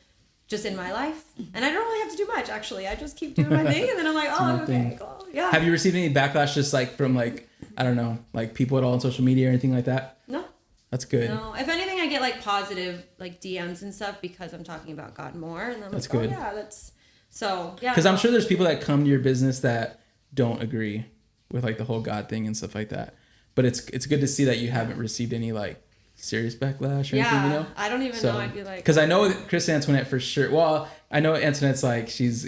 Speaker 3: just in my life. And I don't really have to do much, actually. I just keep doing my thing, and then I'm like, oh, okay, cool. Yeah.
Speaker 2: Have you received any backlash just like from like, I don't know, like people at all on social media or anything like that?
Speaker 3: No.
Speaker 2: That's good.
Speaker 3: No. If anything, I get like positive like DMs and stuff because I'm talking about God more. And I'm
Speaker 2: that's
Speaker 3: like,
Speaker 2: good.
Speaker 3: oh, yeah, that's so, yeah.
Speaker 2: Because I'm sure there's people that come to your business that don't agree with like the whole God thing and stuff like that. But it's good to see that you haven't received any like serious backlash or anything,
Speaker 3: I don't even know. I'd be like,
Speaker 2: because I know Chris Antoinette for sure. Well, I know Antoinette's like she's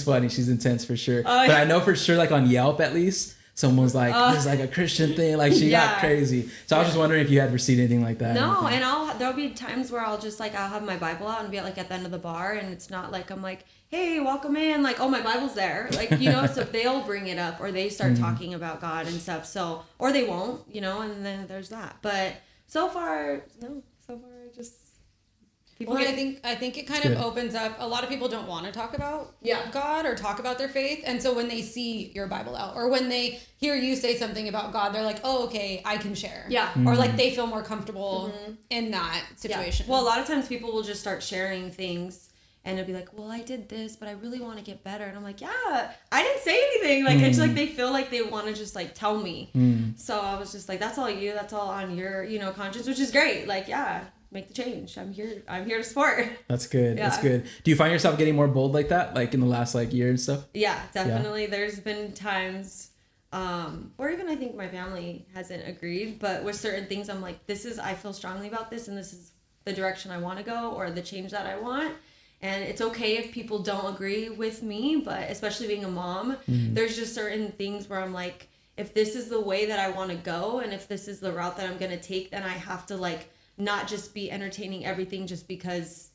Speaker 2: funny, she's intense for sure. But I know for sure like on Yelp at least someone's like this is like a Christian thing, like she got crazy. So I was just wondering if you had received anything like that.
Speaker 3: No, and there'll be times where I'll have my Bible out and be like at the end of the bar, and it's not like I'm like, hey, welcome in, like, oh, my Bible's there, like, so they'll bring it up or they start talking about God and stuff. So, or they won't, and then there's that. But so far I just people.
Speaker 4: Well, I think it kind of opens up. A lot of people don't want to talk about God or talk about their faith, and so when they see your Bible out or when they hear you say something about God, they're like, oh, okay, I can share.
Speaker 3: Yeah.
Speaker 4: Or like they feel more comfortable in that situation.
Speaker 3: Yeah. Well, a lot of times people will just start sharing things. And it'll be like, well, I did this, but I really want to get better. And I'm like, yeah, I didn't say anything. Like, it's like they feel like they want to just like tell me. So I was just like, that's all you. That's all on your, conscience, which is great. Like, yeah, make the change. I'm here to support.
Speaker 2: That's good. Yeah. That's good. Do you find yourself getting more bold like that, like in the last like year and stuff?
Speaker 3: Yeah, definitely. Yeah. There's been times, or even I think my family hasn't agreed, but with certain things, I'm like, I feel strongly about this, and this is the direction I want to go, or the change that I want. And it's okay if people don't agree with me, but especially being a mom, there's just certain things where I'm like, if this is the way that I want to go, and if this is the route that I'm going to take, then I have to like not just be entertaining everything just because,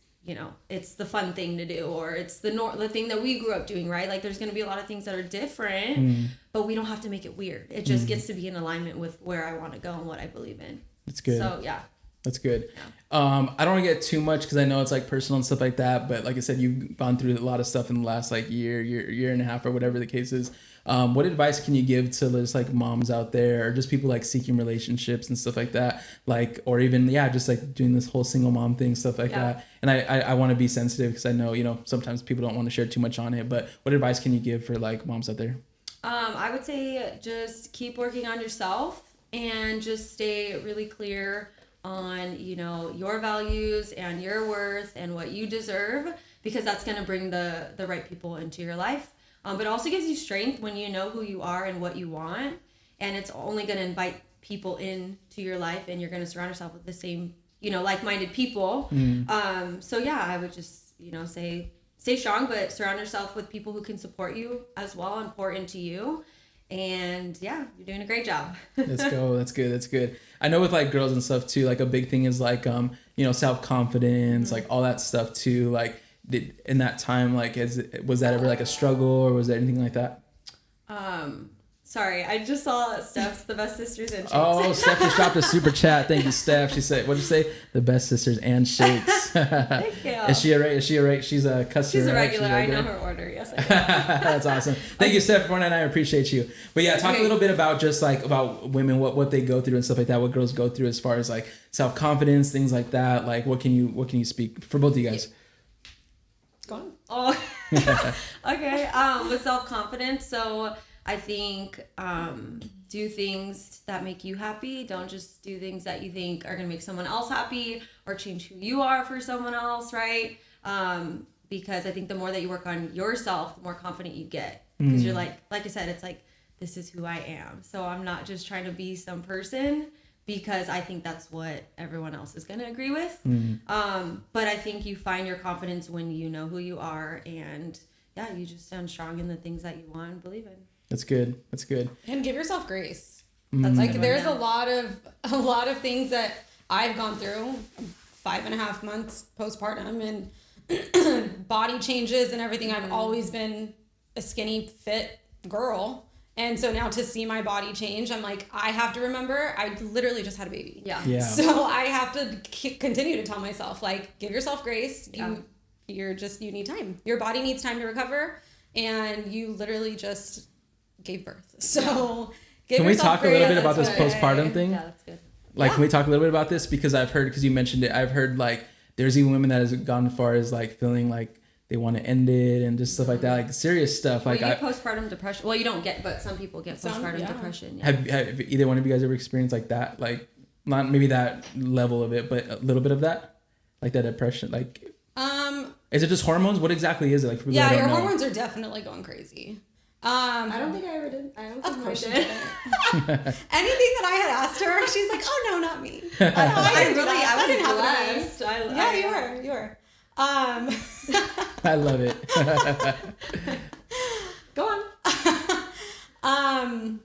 Speaker 3: it's the fun thing to do, or it's the thing that we grew up doing, right? Like there's going to be a lot of things that are different, but we don't have to make it weird. It just gets to be in alignment with where I want to go and what I believe in.
Speaker 2: That's good.
Speaker 3: So, yeah.
Speaker 2: That's good. Yeah. I don't want to get too much because I know it's like personal and stuff like that. But like I said, you've gone through a lot of stuff in the last like year and a half or whatever the case is. What advice can you give to just like moms out there or just people like seeking relationships and stuff like that? Like, or even, just like doing this whole single mom thing, stuff like that. And I want to be sensitive because I know, sometimes people don't want to share too much on it. But what advice can you give for like moms out there?
Speaker 3: I would say just keep working on yourself and just stay really clear on your values and your worth and what you deserve, because that's going to bring the right people into your life, but it also gives you strength when you know who you are and what you want, and it's only going to invite people into your life, and you're going to surround yourself with the same like-minded people. So yeah, I would just say stay strong, but surround yourself with people who can support you as well and pour into you. And yeah, you're doing a great job.
Speaker 2: Let's go. That's good. That's good. I know with like girls and stuff too, like a big thing is like, self-confidence, like all that stuff too. Like in that time, like, was that ever like a struggle or was there anything like that?
Speaker 3: Sorry, I just saw Steph's The Best Sisters and Shakes.
Speaker 2: Oh, Steph just dropped a super chat. Thank you, Steph. She said, what did you say? The Best Sisters and Shakes.
Speaker 3: Thank you.
Speaker 2: Is she a rate? She's a customer.
Speaker 3: She's a regular. I know her order. Yes, I do.
Speaker 2: That's awesome. Thank you, Steph, for that. I appreciate you. But yeah, talk a little bit about just like about women, what they go through and stuff like that. What girls go through as far as like self-confidence, things like that. Like what can you speak for both of you guys?
Speaker 4: Go on.
Speaker 3: Oh, okay. With self-confidence, so I think do things that make you happy. Don't just do things that you think are going to make someone else happy or change who you are for someone else, right? Because I think the more that you work on yourself, the more confident you get. Because you're like I said, it's like, this is who I am. So I'm not just trying to be some person because I think that's what everyone else is going to agree with. But I think you find your confidence when you know who you are, and yeah, you just stand strong in the things that you want and believe in.
Speaker 2: That's good. That's good.
Speaker 4: And give yourself grace. That's like there's a lot of things that I've gone through. 5.5 months postpartum and body changes and everything. I've always been a skinny, fit girl, And so now to see my body change, I'm like, I have to remember I literally just had a baby.
Speaker 3: Yeah.
Speaker 4: So I have to continue to tell myself, like, give yourself grace.
Speaker 3: Yeah.
Speaker 4: You need time. Your body needs time to recover, and you literally just gave birth. So
Speaker 2: can we talk a little bit about this postpartum thing?
Speaker 3: Yeah, that's good.
Speaker 2: Like, can we talk a little bit about this? Because I've heard, because you mentioned it, I've heard like there's even women that has gone as far as like feeling like they want to end it and just stuff like that, like serious stuff.
Speaker 3: Well,
Speaker 2: Like
Speaker 3: you get postpartum depression. Well, you don't get, but some people get postpartum depression. Yeah.
Speaker 2: Have either one of you guys ever experienced like that? Like, not maybe that level of it, but a little bit of that, like that depression. Like, is it just hormones? What exactly is it? Like, for people that don't
Speaker 4: your
Speaker 2: know.
Speaker 4: hormones are definitely going crazy.
Speaker 3: I don't think I ever did. I don't think
Speaker 4: Of course
Speaker 3: I
Speaker 4: you
Speaker 3: did.
Speaker 4: didn't. Anything that I had asked her, she's like, "Oh no, not me."
Speaker 3: I
Speaker 4: That didn't
Speaker 3: was
Speaker 4: happen to me.
Speaker 3: blessed.
Speaker 4: Yeah, you were.
Speaker 2: I love it.
Speaker 3: Go on.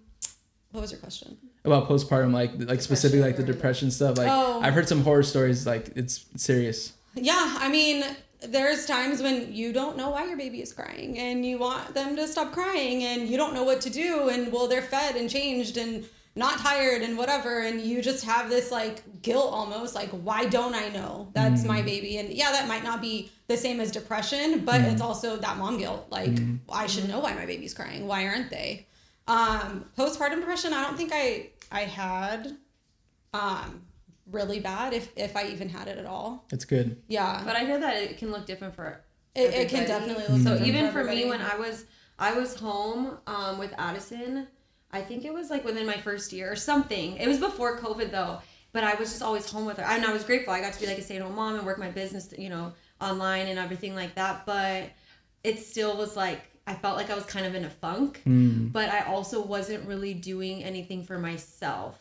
Speaker 4: What was your question?
Speaker 2: About postpartum, like specifically like the depression stuff. Like, I've heard some horror stories. Like, it's serious.
Speaker 4: Yeah, I mean, there's times when you don't know why your baby is crying and you want them to stop crying and you don't know what to do, and well, they're fed and changed and not tired and whatever, and you just have this like guilt almost, like, why don't I know that's my baby? And yeah, that might not be the same as depression, but it's also that mom guilt, like, I should know why my baby's crying, why aren't they? Postpartum depression, I don't think I had really bad, if I even had it at all.
Speaker 2: It's good.
Speaker 4: Yeah,
Speaker 3: But I hear that it can look different for
Speaker 4: it can definitely look
Speaker 3: So
Speaker 4: different
Speaker 3: even for
Speaker 4: everybody.
Speaker 3: me, when I was home with Addison, I think it was like within my first year or something. It was before COVID though, but I was just always home with her. And I was grateful. I got to be like a stay-at-home mom and work my business, online and everything like that. But it still was like, I felt like I was kind of in a funk, but I also wasn't really doing anything for myself.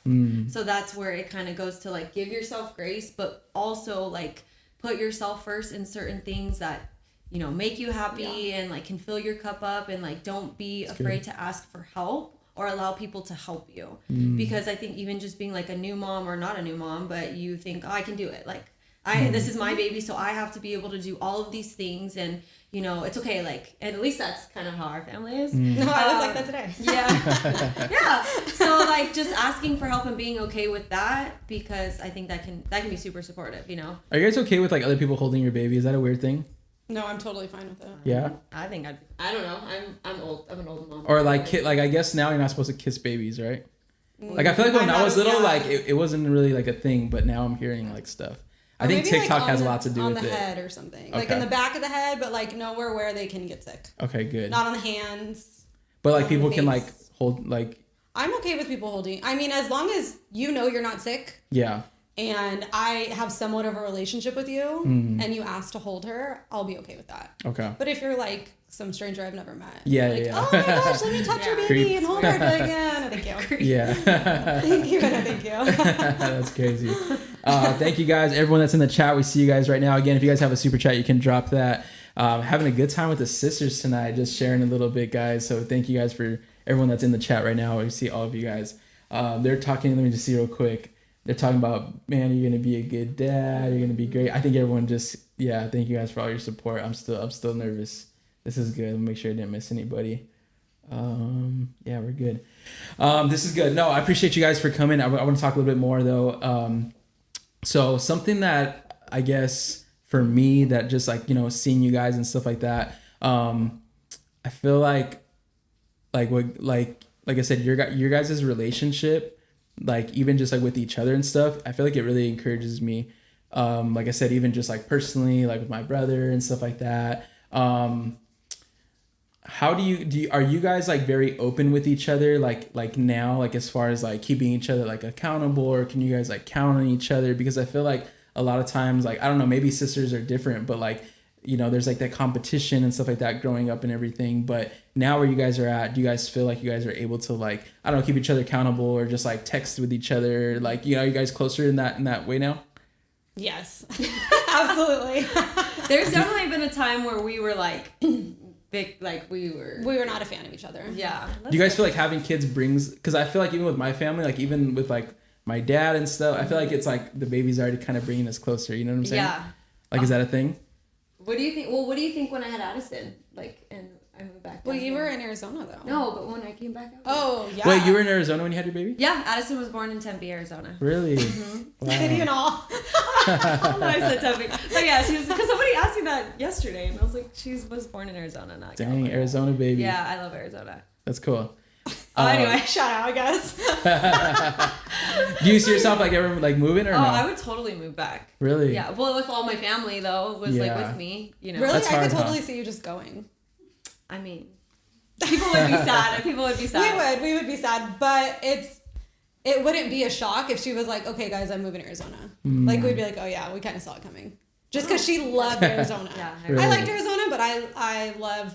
Speaker 3: So that's where it kind of goes to like, give yourself grace, but also like put yourself first in certain things that, make you happy and like can fill your cup up, and like, don't be afraid to ask for help or allow people to help you. Because I think even just being like a new mom, or not a new mom, but you think, oh, I can do it. Like, this is my baby, so I have to be able to do all of these things, and it's okay. Like, and at least that's kind of how our family is.
Speaker 4: No, I was like that today.
Speaker 3: Yeah. Yeah. So like, just asking for help and being okay with that, because I think that can be super supportive,
Speaker 2: Are you guys okay with like other people holding your baby? Is that a weird thing?
Speaker 4: No, I'm totally fine with it.
Speaker 2: Yeah.
Speaker 3: I think I don't know. I'm old. I'm an old mom.
Speaker 2: Or like I guess now you're not supposed to kiss babies, right? Like, I feel like when I was little, like it wasn't really like a thing, but now I'm hearing like stuff. I think TikTok has a lot to do with it.
Speaker 4: On the head or something. Like in the back of the head, but like nowhere where they can get sick.
Speaker 2: Okay, good.
Speaker 4: Not on the hands.
Speaker 2: But like people can like hold like.
Speaker 4: I'm okay with people holding. I mean, as long as you're not sick.
Speaker 2: Yeah.
Speaker 4: And I have somewhat of a relationship with you, and you ask to hold her, I'll be okay with that.
Speaker 2: Okay.
Speaker 4: But if you're like some stranger I've never met,
Speaker 2: yeah,
Speaker 4: like,
Speaker 2: yeah.
Speaker 4: oh my gosh, let me touch your baby
Speaker 2: Creep.
Speaker 4: and hold her. Like, yeah, no, thank you.
Speaker 2: Yeah.
Speaker 4: Thank you, no, thank you.
Speaker 2: That's crazy. Thank you guys, everyone that's in the chat. We see you guys right now. Again, if you guys have a super chat, you can drop that. Having a good time with the sisters tonight, just sharing a little bit, guys. So thank you guys for everyone that's in the chat right now. We see all of you guys. They're talking. Let me just see real quick. They're talking about, man, you're gonna be a good dad. You're gonna be great. I think everyone just, thank you guys for all your support. I'm still nervous. This is good. Make sure I didn't miss anybody. Yeah, we're good. This is good. No, I appreciate you guys for coming. I want to talk a little bit more though. So something that I guess for me that just like, seeing you guys and stuff like that. I feel like I said, your guys' relationship, like even just like with each other and stuff, I feel like it really encourages me. Like I said, even just like personally, like with my brother and stuff like that. How are you guys like very open with each other? Like now, like as far as like keeping each other like accountable, or can you guys like count on each other? Because I feel like a lot of times, like, I don't know, maybe sisters are different, but like, there's like that competition and stuff like that growing up and everything. But now where you guys are at, do you guys feel like you guys are able to like, I don't know, keep each other accountable, or just like text with each other? Like, are you guys closer in that way now?
Speaker 4: Yes, absolutely.
Speaker 3: There's definitely been a time where we were like, big, like we were
Speaker 4: not a fan of each other.
Speaker 3: Yeah.
Speaker 2: Do you guys feel like having kids brings, because I feel like even with my family, like even with like my dad and stuff, I feel like it's like the baby's already kind of bringing us closer. You know what I'm saying?
Speaker 3: Yeah.
Speaker 2: Like, is that a thing?
Speaker 3: What do you think? Well, what do you think when I had Addison? Like, and I moved back.
Speaker 4: Well,
Speaker 3: down
Speaker 4: you
Speaker 3: here.
Speaker 4: were in Arizona though.
Speaker 3: No, but when I came back out.
Speaker 4: Oh, yeah.
Speaker 2: Wait, you were in Arizona when you had your baby?
Speaker 3: Yeah, Addison was born in Tempe, Arizona.
Speaker 2: Really?
Speaker 3: Mm-hmm.
Speaker 4: City and all.
Speaker 3: I said Tempe. But yeah, she was, because somebody asked me that yesterday, and I was like, she was born in Arizona, not
Speaker 2: Dang,
Speaker 3: California.
Speaker 2: Arizona baby.
Speaker 3: Yeah, I love Arizona.
Speaker 2: That's cool.
Speaker 3: Anyway.
Speaker 4: Shout out, I guess.
Speaker 2: Do you see yourself like ever like moving or no?
Speaker 3: I would totally move back.
Speaker 2: Really?
Speaker 3: Yeah, well, with all my family though, was like
Speaker 2: Yeah.
Speaker 3: with me, you know.
Speaker 4: Really?
Speaker 2: That's
Speaker 4: I
Speaker 2: hard,
Speaker 4: could totally
Speaker 2: huh?
Speaker 4: see you just going.
Speaker 3: I mean, people would be sad. People would be sad.
Speaker 4: We would be sad, but it wouldn't be a shock if she was like, okay, guys, I'm moving to Arizona. Like, we'd be like, oh yeah, we kind of saw it coming. Just because she loved Arizona.
Speaker 3: Yeah,
Speaker 2: Really?
Speaker 4: I liked Arizona, but I love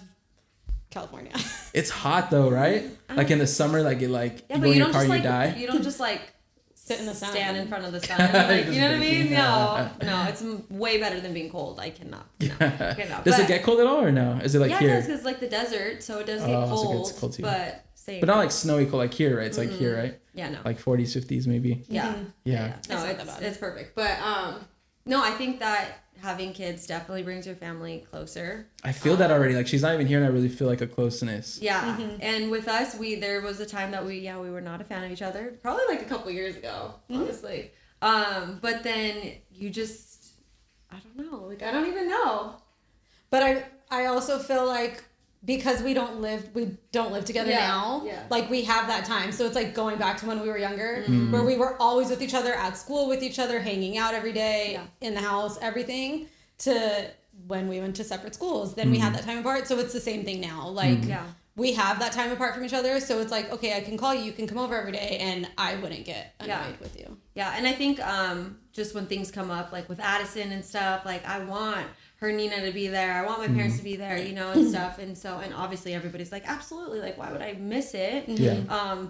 Speaker 4: California.
Speaker 2: It's hot though, right? Like in the summer, like it like
Speaker 3: Yeah,
Speaker 2: you
Speaker 3: but
Speaker 2: go in
Speaker 3: you
Speaker 2: your
Speaker 3: don't
Speaker 2: car
Speaker 3: just
Speaker 2: and you
Speaker 3: like
Speaker 2: die.
Speaker 3: you don't just like
Speaker 4: Sit in the sun.
Speaker 3: stand in front of the sun. Like, you know what I mean?
Speaker 2: Just
Speaker 3: No, it's way better than being cold. I cannot. No, cannot.
Speaker 2: Does
Speaker 3: But-
Speaker 2: it get cold at all or no? Is it like
Speaker 3: yeah,
Speaker 2: here?
Speaker 3: it does because like the desert, so it does get
Speaker 2: Oh, so it
Speaker 3: cold.
Speaker 2: gets cold too.
Speaker 3: But same.
Speaker 2: But not like snowy cold like here, right? It's like here, right?
Speaker 3: yeah, no.
Speaker 2: Like 40s, 50s maybe.
Speaker 3: yeah.
Speaker 2: Yeah.
Speaker 3: No,
Speaker 4: It's not that bad.
Speaker 3: it's perfect. But no, I think that having kids definitely brings your family closer.
Speaker 2: I feel that already. Like she's not even here and I really feel like a closeness.
Speaker 3: Yeah, and with us, there was a time that we were not a fan of each other. Probably like a couple years ago, honestly. But then you just, I don't know. Like I don't even know.
Speaker 4: But I also feel like because we don't live together
Speaker 3: Yeah,
Speaker 4: now.
Speaker 3: yeah.
Speaker 4: Like we have that time. So it's like going back to when we were younger, where we were always with each other, at school with each other, hanging out every day, in the house, everything, to when we went to separate schools. Then we had that time apart. So it's the same thing now. Like we have that time apart from each other. So it's like, okay, I can call you, you can come over every day, and I wouldn't get annoyed with you.
Speaker 3: Yeah, and I think just when things come up, like with Addison and stuff, like I want her Nina to be there. I want my parents to be there, you know, and stuff. And so, and obviously everybody's like, absolutely, like, why would I miss it?
Speaker 2: Yeah.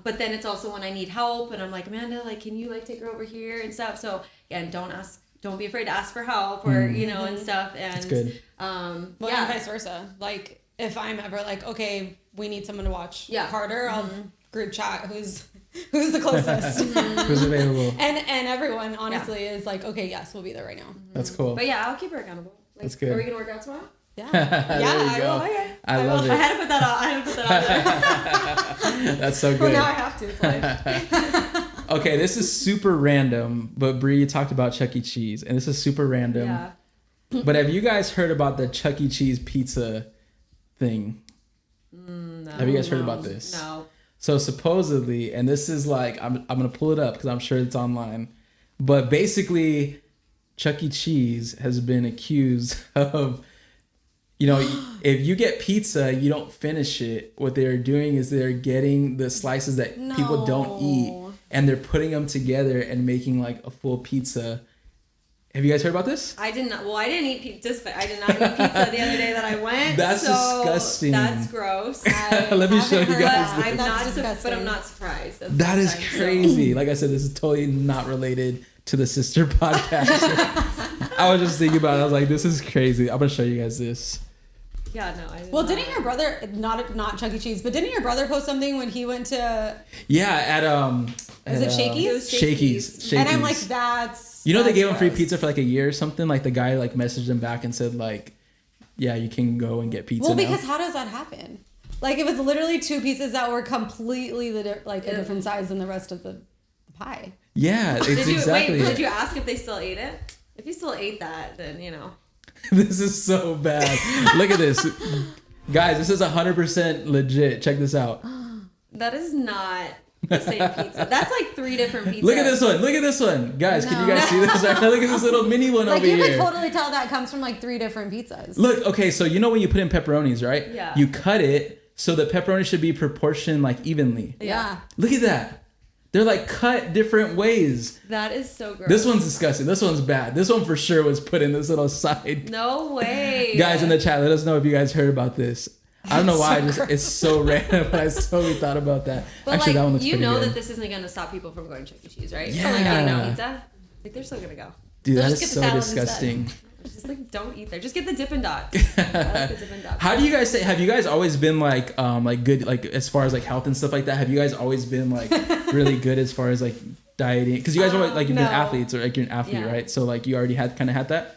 Speaker 3: But then it's also when I need help and I'm like, Amanda, like, can you like take her over here and stuff? So again, don't be afraid to ask for help or, you know, and stuff. And
Speaker 2: That's good.
Speaker 4: Well, and vice versa. Like if I'm ever like, okay, we need someone to watch Carter, I'll group chat who's the closest.
Speaker 2: Who's available?
Speaker 4: And everyone honestly is like, okay, yes, we'll be there right now.
Speaker 2: That's cool.
Speaker 3: But yeah, I'll keep her accountable. Like,
Speaker 2: That's good.
Speaker 3: Are we gonna work out tomorrow?
Speaker 4: Yeah.
Speaker 2: There you
Speaker 4: I
Speaker 2: go.
Speaker 4: will. Okay.
Speaker 2: I love
Speaker 3: I
Speaker 2: it.
Speaker 3: had to put that out there.
Speaker 2: That's so
Speaker 4: Well,
Speaker 2: good.
Speaker 4: now I have to. It's like,
Speaker 2: Okay, this is super random, but Bree, you talked about Chuck E. Cheese, and this is super random.
Speaker 3: Yeah.
Speaker 2: But have you guys heard about the Chuck E. Cheese pizza thing?
Speaker 3: No.
Speaker 2: Have you guys heard about this?
Speaker 3: No.
Speaker 2: So supposedly, and this is like, I'm gonna pull it up because I'm sure it's online. But basically, Chuck E. Cheese has been accused of, you know, if you get pizza, you don't finish it. What they're doing is they're getting the slices that people don't eat, and they're putting them together and making like a full pizza. Have you guys heard about this?
Speaker 3: I did not. Well, I didn't eat pizza, but I did not eat pizza the other day that I went.
Speaker 2: That's
Speaker 3: so
Speaker 2: disgusting.
Speaker 3: That's gross.
Speaker 2: Let me show you
Speaker 4: heard
Speaker 2: guys.
Speaker 3: But I'm
Speaker 4: That's
Speaker 3: not.
Speaker 4: disgusting.
Speaker 3: But I'm not surprised. That's
Speaker 2: That is
Speaker 3: the time, so-
Speaker 2: crazy. Like I said, this is totally not related to the sister podcast. I was just thinking about it. I was like, this is crazy. I'm going to show you guys this.
Speaker 3: Yeah, no. I did
Speaker 4: well,
Speaker 3: not.
Speaker 4: didn't your brother not Chuck E. Cheese, but didn't your brother post something when he went to?
Speaker 2: Yeah, at
Speaker 4: Was it Shakey's?
Speaker 3: It was
Speaker 2: Shakey's.
Speaker 4: And I'm like, that's.
Speaker 2: You know, they
Speaker 4: that's
Speaker 2: gave him free
Speaker 4: gross.
Speaker 2: pizza for like a year or something. Like the guy like messaged him back and said like, yeah, you can go and get pizza
Speaker 4: Well,
Speaker 2: now.
Speaker 4: because how does that happen? Like it was literally two pieces that were completely a different size than the rest of the pie.
Speaker 2: Yeah, it's
Speaker 3: Did you
Speaker 2: exactly
Speaker 3: wait?
Speaker 2: it.
Speaker 3: Did you ask if they still ate it? If you still ate that, then you know.
Speaker 2: This is so bad. Look at this. Guys, this is 100% legit. Check this out.
Speaker 3: That is not the same pizza. That's like 3 different pizzas.
Speaker 2: Look at this one. Look at this one. Guys, can you guys see this? Right now? Look at this little mini one
Speaker 4: Like
Speaker 2: over
Speaker 4: you
Speaker 2: here.
Speaker 4: could totally tell that comes from like 3 different pizzas.
Speaker 2: Look, okay, so you know when you put in pepperonis, right?
Speaker 3: Yeah.
Speaker 2: You cut it so the pepperoni should be proportioned like evenly.
Speaker 4: Yeah.
Speaker 2: Look at that. They're like cut different ways.
Speaker 3: That is so gross.
Speaker 2: This one's disgusting. This one's bad. This one for sure was put in this little side.
Speaker 3: No way.
Speaker 2: Guys in the chat, let us know if you guys heard about this. I don't know why. It's so random, but I totally thought about that.
Speaker 3: But
Speaker 2: Actually,
Speaker 3: like,
Speaker 2: that one looks
Speaker 3: you
Speaker 2: pretty
Speaker 3: know
Speaker 2: good.
Speaker 3: that this isn't going to stop people from going to Chuck E. Cheese, right?
Speaker 2: Yeah.
Speaker 3: Or like getting no pizza. Like they're still going to go.
Speaker 2: Dude,
Speaker 4: They'll
Speaker 2: that
Speaker 4: just
Speaker 2: is
Speaker 4: get the
Speaker 2: so
Speaker 4: salad instead.
Speaker 2: disgusting.
Speaker 3: Just like don't eat there. Just get the Dippin' Dots. I like the Dippin' Dots.
Speaker 2: How do you guys say? Have you guys always been like good like as far as like health and stuff like that? Have you guys always been like really good as far as like dieting? Because you guys always like you've been
Speaker 3: No.
Speaker 2: athletes or like you're an athlete,
Speaker 3: Yeah.
Speaker 2: right? So like you already had that.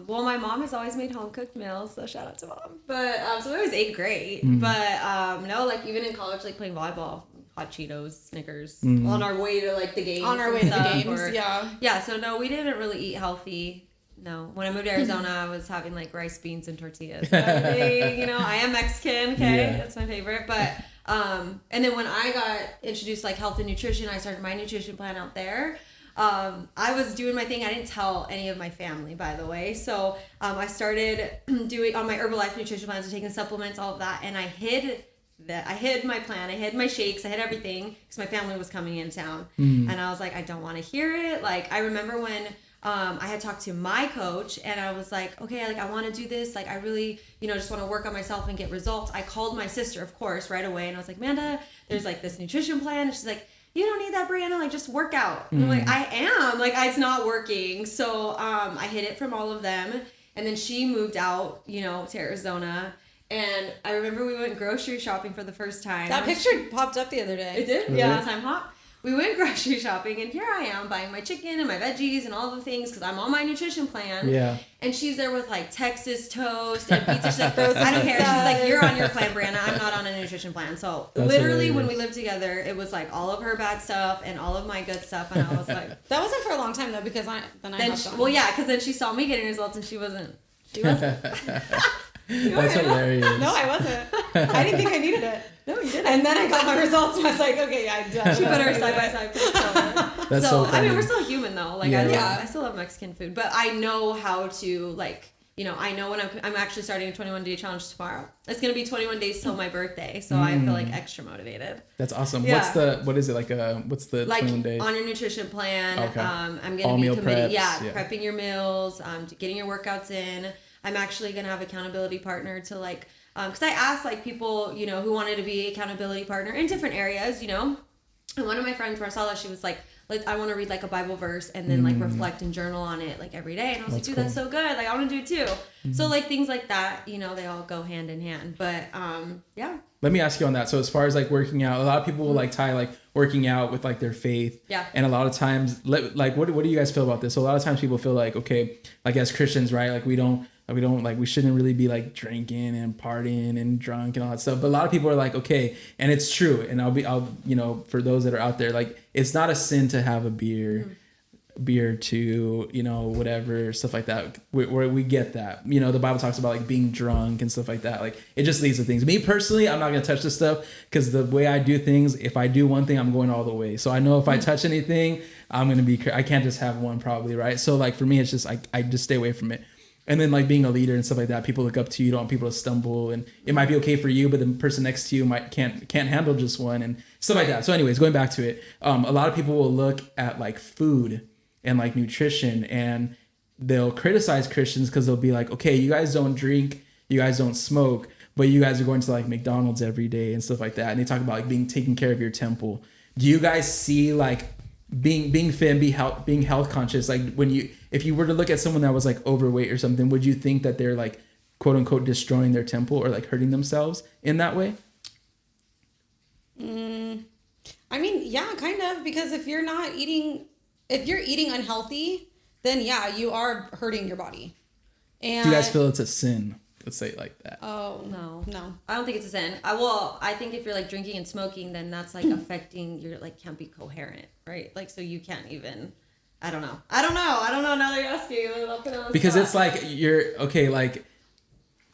Speaker 3: Well, my mom has always made home cooked meals, so shout out to mom. But so we always ate great. But no, like even in college, like playing volleyball, hot Cheetos, Snickers, on our way to like the games.
Speaker 4: On our way to the
Speaker 3: stuff,
Speaker 4: games, yeah.
Speaker 3: Yeah, so no, we didn't really eat healthy. No, when I moved to Arizona, I was having like rice, beans, and tortillas. You know, I am Mexican. Okay, that's my favorite. But and then when I got introduced to like health and nutrition, I started my nutrition plan out there. I was doing my thing. I didn't tell any of my family, by the way. So I started doing on my Herbalife nutrition plans, taking supplements, all of that, and I hid that. I hid my plan. I hid my shakes. I hid everything because my family was coming in town, and I was like, I don't want to hear it. Like I remember when I had talked to my coach, and I was like, okay, like I want to do this. Like I really, you know, just want to work on myself and get results. I called my sister, of course, right away, and I was like, Amanda, there's like this nutrition plan, and she's like, you don't need that, Breanna, like just work out. And I'm like, I am, like it's not working. So I hid it from all of them. And then she moved out, you know, to Arizona. And I remember we went grocery shopping for the first time.
Speaker 4: That picture popped up the other day.
Speaker 3: It did?
Speaker 2: Really?
Speaker 3: Yeah. Time hop. We went grocery shopping, and here I am buying my chicken and my veggies and all the things because I'm on my nutrition plan.
Speaker 2: Yeah.
Speaker 3: And she's there with like Texas toast and pizza. She's like, I don't care. She's like, you're on your plan, Breanna. I'm not on a nutrition plan. So
Speaker 2: That's
Speaker 3: literally,
Speaker 2: hilarious.
Speaker 3: when we lived together, it was like all of her bad stuff and all of my good stuff. And I was like,
Speaker 4: That wasn't for a long time though, because I hopped on.
Speaker 3: well, yeah, because then she saw me getting results and she wasn't. She wasn't.
Speaker 2: That's hilarious.
Speaker 4: No, I wasn't. I didn't think I needed it.
Speaker 3: No, you didn't.
Speaker 4: And then I got my results, and I was like, okay, yeah, I did.
Speaker 3: She put her side by side picture.
Speaker 2: That's
Speaker 3: So
Speaker 2: so
Speaker 3: I
Speaker 2: funny.
Speaker 3: mean, we're still human though. Like
Speaker 2: Yeah.
Speaker 3: I still love Mexican food, but I know how to like. You know, I know when I'm actually starting a 21-day challenge tomorrow. It's gonna be 21 days till my birthday, so I feel like extra motivated.
Speaker 2: That's awesome.
Speaker 3: Yeah.
Speaker 2: What is it like? What's the
Speaker 3: Like
Speaker 2: 21 day?
Speaker 3: on your nutrition plan.
Speaker 2: Okay.
Speaker 3: I'm
Speaker 2: All
Speaker 3: gonna be
Speaker 2: meal
Speaker 3: committed.
Speaker 2: preps,
Speaker 3: Yeah,
Speaker 2: yeah.
Speaker 3: prepping your meals, getting your workouts in. I'm actually gonna have accountability partner to like, because I asked like people, you know, who wanted to be accountability partner in different areas, you know. And one of my friends, Marcella, she was like I want to read like a Bible verse and then like reflect and journal on it like every day. And I was like, dude, that's so good. Like I want to do it too. So like things like that, you know, they all go hand in hand. But yeah.
Speaker 2: Let me ask you on that. So as far as like working out, a lot of people will like tie like working out with like their faith.
Speaker 3: Yeah.
Speaker 2: And a lot of times, like, what do you guys feel about this? So a lot of times people feel like, okay, like as Christians, right? Like we shouldn't really be like drinking and partying and drunk and all that stuff. But a lot of people are like, okay, and it's true. And I'll, you know, for those that are out there, like it's not a sin to have a beer to, you know, whatever, stuff like that. We get that. You know, the Bible talks about like being drunk and stuff like that. Like it just leads to things. Me personally, I'm not going to touch this stuff because the way I do things, if I do one thing, I'm going all the way. So I know if I touch anything, I can't just have one probably, right? So like for me, it's just, I just stay away from it. And then like being a leader and stuff like that, people look up to you, you don't want people to stumble, and it might be okay for you, but the person next to you can't handle just one and stuff like that. So anyways, going back to it, a lot of people will look at like food and like nutrition, and they'll criticize Christians because they'll be like, okay, you guys don't drink, you guys don't smoke, but you guys are going to like McDonald's every day and stuff like that. And they talk about like taking care of your temple. Do you guys see like being fit and being health conscious, like if you were to look at someone that was like overweight or something, would you think that they're like quote unquote destroying their temple or like hurting themselves in that way?
Speaker 4: I mean, yeah, kind of, because if you're eating unhealthy, then yeah, you are hurting your body. And
Speaker 2: Do you guys feel it's a sin? Let's say it like that.
Speaker 4: Oh
Speaker 3: No.
Speaker 4: no.
Speaker 3: I don't think it's a sin. I think if you're like drinking and smoking, then that's like affecting your like can't be coherent, right? Like so you can't even. I don't know. Now that you're asking, I'll put it on the
Speaker 2: Because
Speaker 3: spot.
Speaker 2: it's like you're okay. Like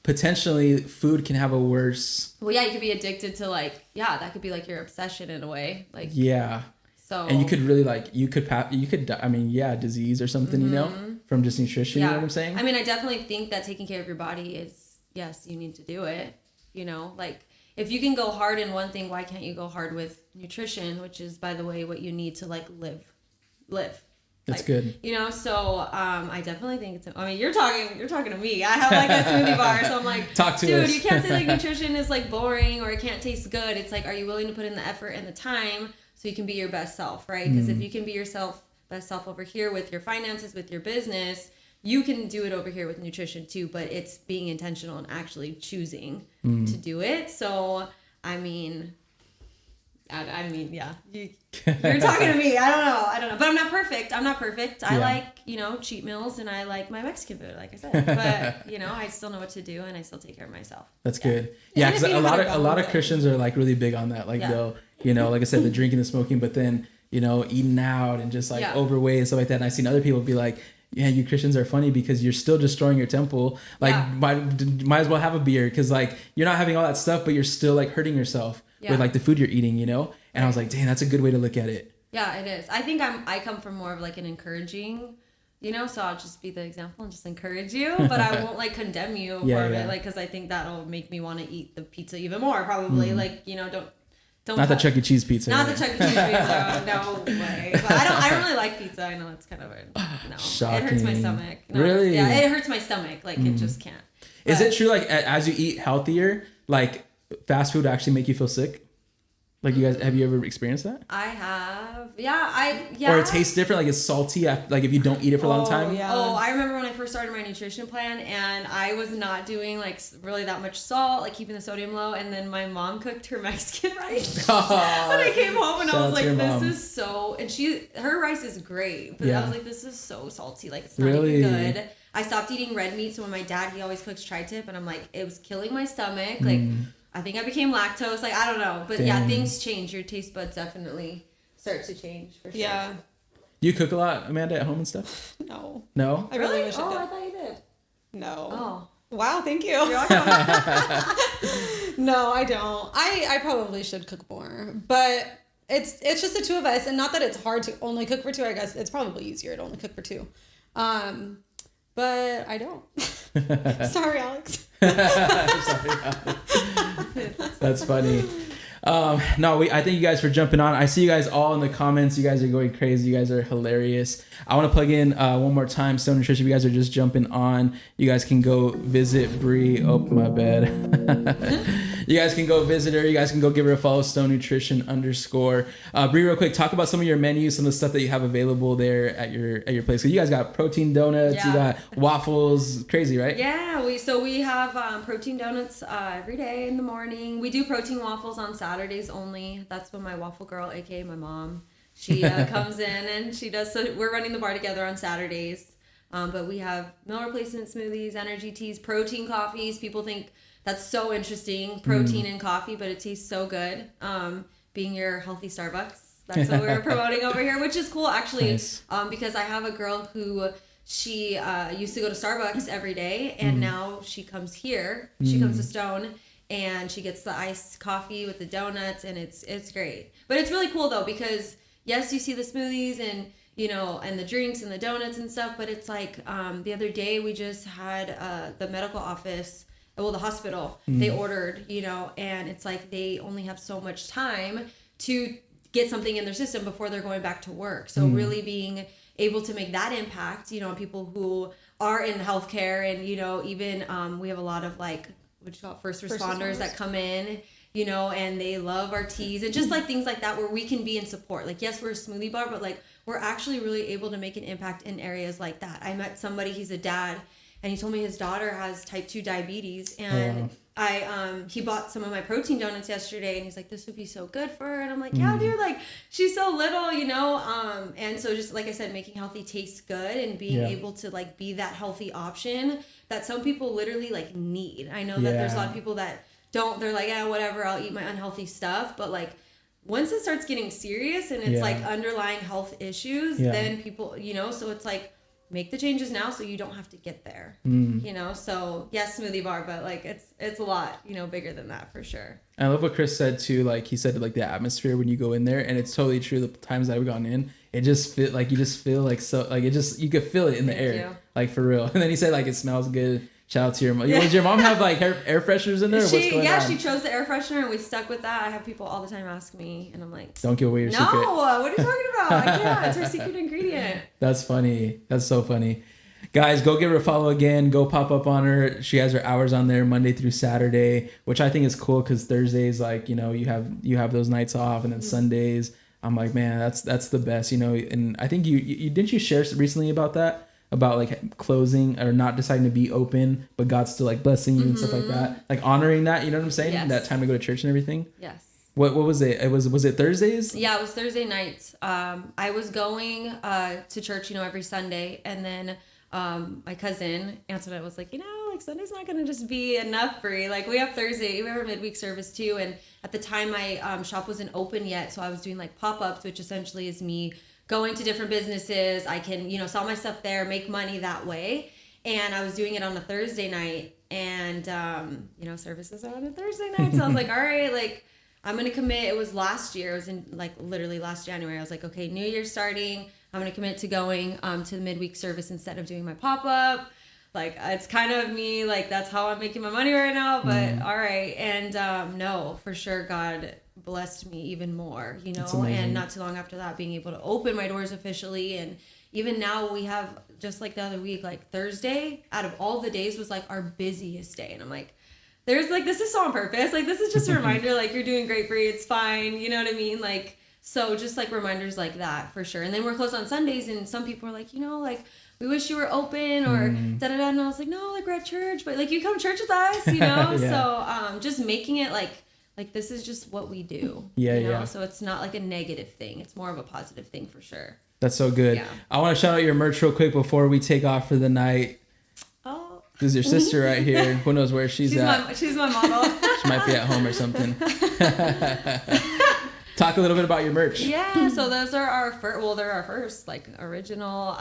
Speaker 2: potentially, food can have a worse.
Speaker 3: Well, yeah, you could be addicted to like that could be like your obsession in a way, like
Speaker 2: Yeah.
Speaker 3: so.
Speaker 2: And you could really like you could die, I mean, yeah, disease or something, you know, from just nutrition. You know what I'm saying?
Speaker 3: I mean, I definitely think that taking care of your body is yes, you need to do it. You know, like if you can go hard in one thing, why can't you go hard with nutrition, which is, by the way, what you need to like live.
Speaker 2: That's
Speaker 3: like,
Speaker 2: good.
Speaker 3: You know, so I definitely think it's. I mean, you're talking to me. I have like a smoothie bar, so I'm like,
Speaker 2: Talk to
Speaker 3: dude,
Speaker 2: us.
Speaker 3: you can't say like nutrition is like boring or it can't taste good. It's like, are you willing to put in the effort and the time so you can be your best self, right? Because if you can be yourself, best self over here with your finances, with your business, you can do it over here with nutrition too. But it's being intentional and actually choosing to do it. So I mean, yeah. You're talking to me. I don't know. But I'm not perfect. I
Speaker 2: Yeah.
Speaker 3: like, cheat meals, and I like my Mexican food, like I said. But, I still know what to do, and I still take care of myself.
Speaker 2: That's good. Yeah, because
Speaker 4: if you
Speaker 2: a
Speaker 4: know how
Speaker 2: lot
Speaker 4: to
Speaker 2: of
Speaker 4: balance it.
Speaker 2: Christians are like really big on that. Like they'll, like I said, the drinking, the smoking, but then, eating out and just like overweight and stuff like that. And I've seen other people be like, yeah, you Christians are funny because you're still destroying your temple. Like, might as well have a beer, because like you're not having all that stuff, but you're still like hurting yourself with like the food you're eating, And I was like, dang, that's a good way to look at it.
Speaker 3: Yeah, it is. I think I come from more of like an encouraging, so I'll just be the example and just encourage you, but I won't like condemn you for it, like, because I think that'll make me want to eat the pizza even more, probably. Like, don't
Speaker 2: Not the Chuck E. Cheese pizza.
Speaker 3: Not the Chuck E. Cheese pizza. No way. But I don't really like pizza. I know that's kind of weird. No,
Speaker 2: Shocking.
Speaker 3: It hurts my stomach. No,
Speaker 2: Really?
Speaker 3: Yeah, it hurts my stomach. Like it just can't.
Speaker 2: Is it true, like as you eat healthier, like fast food actually make you feel sick? Like, you guys, have you ever experienced that?
Speaker 3: I have. Yeah.
Speaker 2: Or it tastes different, like it's salty, like if you don't eat it for a long time?
Speaker 4: Yeah.
Speaker 3: Oh, I remember when I first started my nutrition plan, and I was not doing like really that much salt, like keeping the sodium low, and then my mom cooked her Mexican rice. And I came home and I was like, this is so, and her rice is great, but I was like, this is so salty, like it's not even good. I stopped eating red meat, so when my dad, he always cooks tri-tip, and I'm like, it was killing my stomach, like I think I became lactose, like I don't know, but things change. Your taste buds definitely start to change for sure.
Speaker 4: Yeah.
Speaker 2: You cook a lot, Amanda, at home and stuff?
Speaker 4: No.
Speaker 2: No?
Speaker 4: I really wish I did.
Speaker 3: I thought you did.
Speaker 4: No.
Speaker 3: Oh.
Speaker 4: Wow, thank you. No, I don't. I probably should cook more, but it's just the two of us, and not that it's hard to only cook for two. I guess it's probably easier to only cook for two. But I don't. Sorry, Alex.
Speaker 2: That's funny. No, I thank you guys for jumping on. I see you guys all in the comments. You guys are going crazy. You guys are hilarious. I want to plug in one more time. Stone Nutrition, if you guys are just jumping on, you guys can go visit Bree. Oh, my bad. You guys can go visit her. You guys can go give her a follow, Stone Nutrition _. Bree, real quick, talk about some of your menus, some of the stuff that you have available there at your place. So you guys got protein donuts, you got waffles, crazy, right?
Speaker 3: Yeah, we have protein donuts every day in the morning. We do protein waffles on Saturdays only. That's when my waffle girl, aka my mom, she comes in and she does. So we're running the bar together on Saturdays. But we have meal replacement smoothies, energy teas, protein coffees. People think that's so interesting, protein and coffee, but it tastes so good. Being your healthy Starbucks. That's what we're promoting over here, which is cool actually. Nice. Because I have a girl who she used to go to Starbucks every day, and now she comes here. She comes to Stone, and she gets the iced coffee with the donuts, and it's great. But it's really cool though, because yes, you see the smoothies and and the drinks and the donuts and stuff, but it's like the other day we just had the medical office, the hospital, they ordered, and it's like they only have so much time to get something in their system before they're going back to work. So really being able to make that impact, on people who are in healthcare, and even we have a lot of like first responders that come in, and they love our teas and just like things like that, where we can be in support. Like, yes, we're a smoothie bar, but like we're actually really able to make an impact in areas like that. I met somebody, he's a dad, and he told me his daughter has type 2 diabetes, and he bought some of my protein donuts yesterday, and he's like, this would be so good for her. And I'm like, yeah, dude, like she's so little, and so just like I said, making healthy taste good and being able to like be that healthy option that some people literally like need. I know that there's a lot of people that don't, they're like, whatever, I'll eat my unhealthy stuff. But like once it starts getting serious and it's like underlying health issues, then people, so it's like, make the changes now so you don't have to get there. So yes, smoothie bar, but like it's a lot, bigger than that for sure.
Speaker 2: I love what Chris said too. Like he said, like the atmosphere when you go in there, and it's totally true. The times that I've gone in, it just feel like you just feel like so like it just, you could feel it in the air, like for real. And then he said like it smells good. Shout out to your mom. Does your mom have like air fresheners in there?
Speaker 3: She chose the air freshener, and we stuck with that. I have people all the time ask me, and I'm like,
Speaker 2: don't give away your secret.
Speaker 3: No, what are you talking about? I can't. It's her secret ingredient.
Speaker 2: That's funny. That's so funny. Guys, go give her a follow again. Go pop up on her. She has her hours on there Monday through Saturday, which I think is cool because Thursdays, like, you have those nights off, and then Sundays, I'm like, man, that's the best, And I think you didn't you share recently about that? About like closing or not deciding to be open, but God's still like blessing you and stuff like that. Like honoring that, you know what I'm saying?
Speaker 3: Yes.
Speaker 2: That time to go to church and everything.
Speaker 3: Yes.
Speaker 2: What was it? Was it Thursdays?
Speaker 3: Yeah, it was Thursday nights. I was going to church, every Sunday, and then my cousin Antoinette was like, like Sunday's not gonna just be enough for you. Like we have our midweek service too, and at the time my shop wasn't open yet, so I was doing like pop-ups, which essentially is me going to different businesses. I can sell my stuff there, make money that way, and I was doing it on a Thursday night, and services are on a Thursday night, so I was like, all right, like I'm going to commit. It was last year. It was in like literally last January. I was like, okay, New Year's starting. I'm going to commit to going to the midweek service instead of doing my pop-up. Like, it's kind of me. Like, that's how I'm making my money right now. But all right. And no, for sure, God blessed me even more, and not too long after that, being able to open my doors officially. And even now we have, just like the other week, like Thursday, out of all the days, was like our busiest day. And I'm like, this is so on purpose. Like, this is just a reminder, like, you're doing great, Bree. It's fine. You know what I mean? Like, so just like reminders like that for sure. And then we're closed on Sundays, and some people are like, like, we wish you were open or da-da-da. And I was like, no, like, we're at church, but like, you come to church with us, Yeah. So just making it like this is just what we do. Yeah. So it's not like a negative thing. It's more of a positive thing for sure.
Speaker 2: That's so good. Yeah. I want to shout out your merch real quick before we take off for the night. This is your sister right here. Who knows where she's at?
Speaker 3: She's my model.
Speaker 2: She might be at home or something. Talk a little bit about your merch.
Speaker 3: Yeah, so those are our first, they're our first like original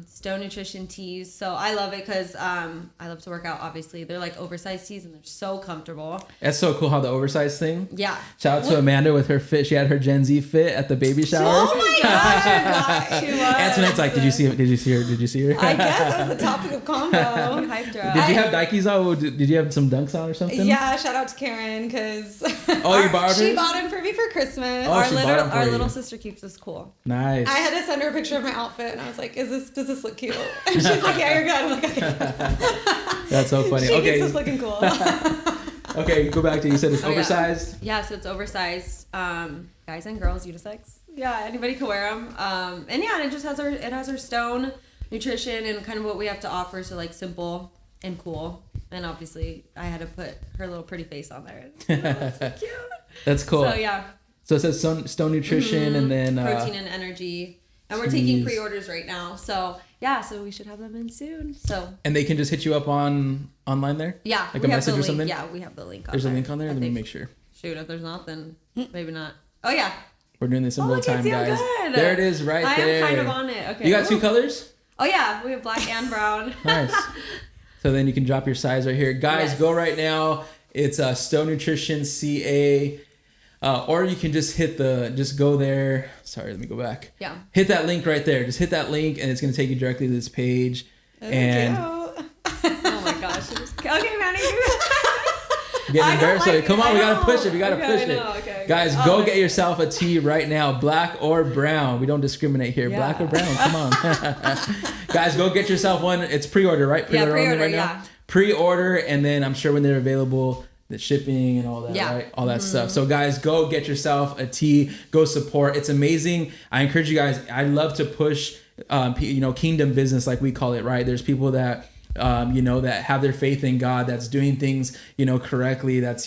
Speaker 3: Stone Nutrition tees. So I love it because I love to work out, obviously. They're like oversized tees and they're so comfortable.
Speaker 2: That's so cool how the oversized thing.
Speaker 3: Yeah.
Speaker 2: Shout out to Amanda with her fit. She had her Gen Z fit at the baby shower.
Speaker 4: Oh my gosh.
Speaker 3: She was.
Speaker 2: Antoinette's like, did you see her?
Speaker 4: I guess that was the topic of combo.
Speaker 3: Hyped her up.
Speaker 2: Did you have Nikes on? Did you have some Dunks on or something?
Speaker 4: Yeah, shout out to Karen because
Speaker 2: you borrowed
Speaker 4: she
Speaker 2: hers?
Speaker 4: bought them for me for Christmas.
Speaker 2: Oh,
Speaker 3: Our little sister keeps us cool.
Speaker 2: Nice.
Speaker 4: I had to send her a picture of my outfit, and I was like, does this look cute? And she's like, yeah, you're good. I'm like, okay.
Speaker 2: That's so funny.
Speaker 4: She keeps us looking cool.
Speaker 2: Okay, go back to, you said it's oversized?
Speaker 3: Yeah, so it's oversized. Guys and girls, unisex. Yeah, anybody can wear them. And yeah, it just has our Stone Nutrition and kind of what we have to offer. So like simple and cool. And obviously I had to put her little pretty face on there. That's so cute.
Speaker 2: That's cool.
Speaker 3: So yeah.
Speaker 2: So it says Stone Nutrition and then
Speaker 3: protein and energy. And we're taking pre-orders right now. So yeah, so we should have them in soon. So
Speaker 2: and they can just hit you up online there?
Speaker 3: Yeah.
Speaker 2: Like a message or something?
Speaker 3: Yeah, we have the link on
Speaker 2: There's a link on there? Let me make sure.
Speaker 3: Shoot, if there's not, then maybe not. Oh yeah.
Speaker 2: We're doing this in real time, guys.
Speaker 3: Good.
Speaker 2: There it is right there.
Speaker 3: I am kind of on it. Okay.
Speaker 2: You got two colors?
Speaker 3: Oh yeah, we have black and brown.
Speaker 2: Nice. So then you can drop your size right here. Guys, go right now. It's Stone Nutrition CA. Or you can just just go there. Sorry, let me go back.
Speaker 3: Yeah.
Speaker 2: Hit that link right there. Just hit that link and it's going to take you directly to this page.
Speaker 4: Oh
Speaker 3: my gosh. Okay, Manny.
Speaker 2: Getting embarrassed. Come on, we got to push it. We got to push it.
Speaker 3: Okay.
Speaker 2: Guys, go get yourself a tee right now. Black or brown. We don't discriminate here. Yeah. Black or brown. Come on. Guys, go get yourself one. It's pre-order, right? Pre-order right now. Pre-order, and then I'm sure when they're available, the shipping and all that, right? All that stuff. So guys, go get yourself a tee. Go support. It's amazing. I encourage you guys. I love to push, kingdom business, like we call it, right? There's people that, that have their faith in God, that's doing things, correctly. That's,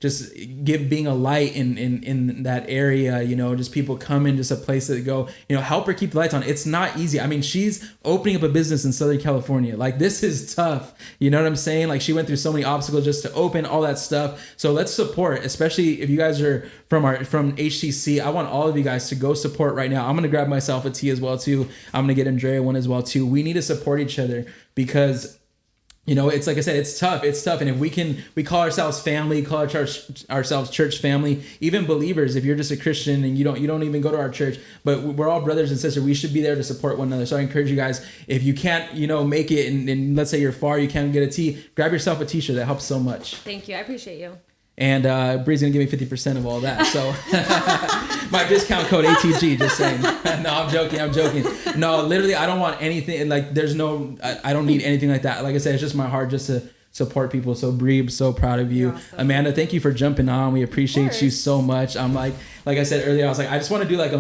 Speaker 2: just being a light in that area, just people come in, just a place to go, help her keep the lights on. It's not easy. I mean, she's opening up a business in Southern California. Like, this is tough. You know what I'm saying? Like, she went through so many obstacles just to open all that stuff. So let's support, especially if you guys are from HTC. I want all of you guys to go support right now. I'm going to grab myself a tee as well too. I'm going to get Andrea one as well too. We need to support each other because it's like I said, it's tough. And if we call ourselves family, call ourselves church family, even believers, if you're just a Christian and you don't even go to our church, but we're all brothers and sisters, we should be there to support one another. So I encourage you guys, if you can't, make it and let's say you're far, you can't get a tee, grab yourself a t-shirt. That helps so much.
Speaker 3: Thank you. I appreciate you.
Speaker 2: And Bree's gonna give me 50% of all that. So my discount code ATG, just saying. No, I'm joking. No, literally, I don't want anything. Like, I don't need anything like that. Like I said, it's just my heart just to support people. So Bree, so proud of you. Awesome. Amanda, thank you for jumping on. We appreciate you so much. I'm like I said earlier, I was like, I just want to do like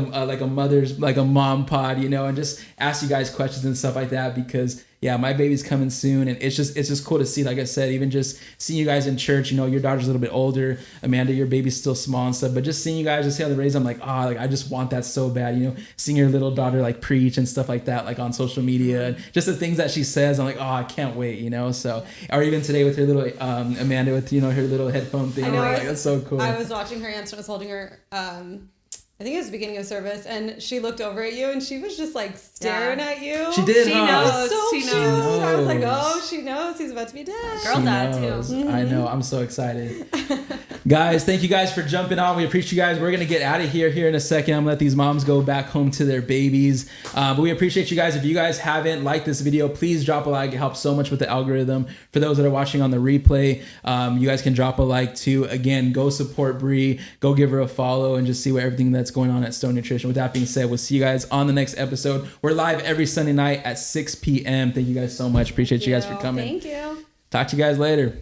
Speaker 2: a mom pod, and just ask you guys questions and stuff like that because yeah, my baby's coming soon. And it's just cool to see, like I said, even just seeing you guys in church, you know, your daughter's a little bit older. Amanda, your baby's still small and stuff, but just seeing you guys, just see how they raise, I'm like, oh, like I just want that so bad, you know, seeing your little daughter like preach and stuff like that, like on social media, and just the things that she says, I'm like, oh, I can't wait, you know. So, or even today with her little Amanda with, you know, her little headphone thing, like that's so cool.
Speaker 4: I was watching her, Anston was holding her, I think it was the beginning of service, and she looked over at you and she was just like staring at you.
Speaker 2: She did,
Speaker 3: She
Speaker 2: huh?
Speaker 3: knows.
Speaker 4: So
Speaker 3: She
Speaker 4: cute.
Speaker 3: knows.
Speaker 4: I was like, oh, she knows he's about to be dad.
Speaker 3: Girl
Speaker 2: She
Speaker 3: dad
Speaker 2: knows.
Speaker 3: too.
Speaker 2: I know. I'm so excited. Guys, thank you guys for jumping on. We appreciate you guys. We're going to get out of here in a second. I'm going to let these moms go back home to their babies. But we appreciate you guys. If you guys haven't liked this video, please drop a like. It helps so much with the algorithm. For those that are watching on the replay, you guys can drop a like too. Again, go support Bree. Go give her a follow and just see what everything that's going on at Stone Nutrition. With that being said, we'll see you guys on the next episode. We're live every Sunday night at 6 p.m. Thank you guys so much. Appreciate you guys for coming.
Speaker 4: Thank you.
Speaker 2: Talk to you guys later.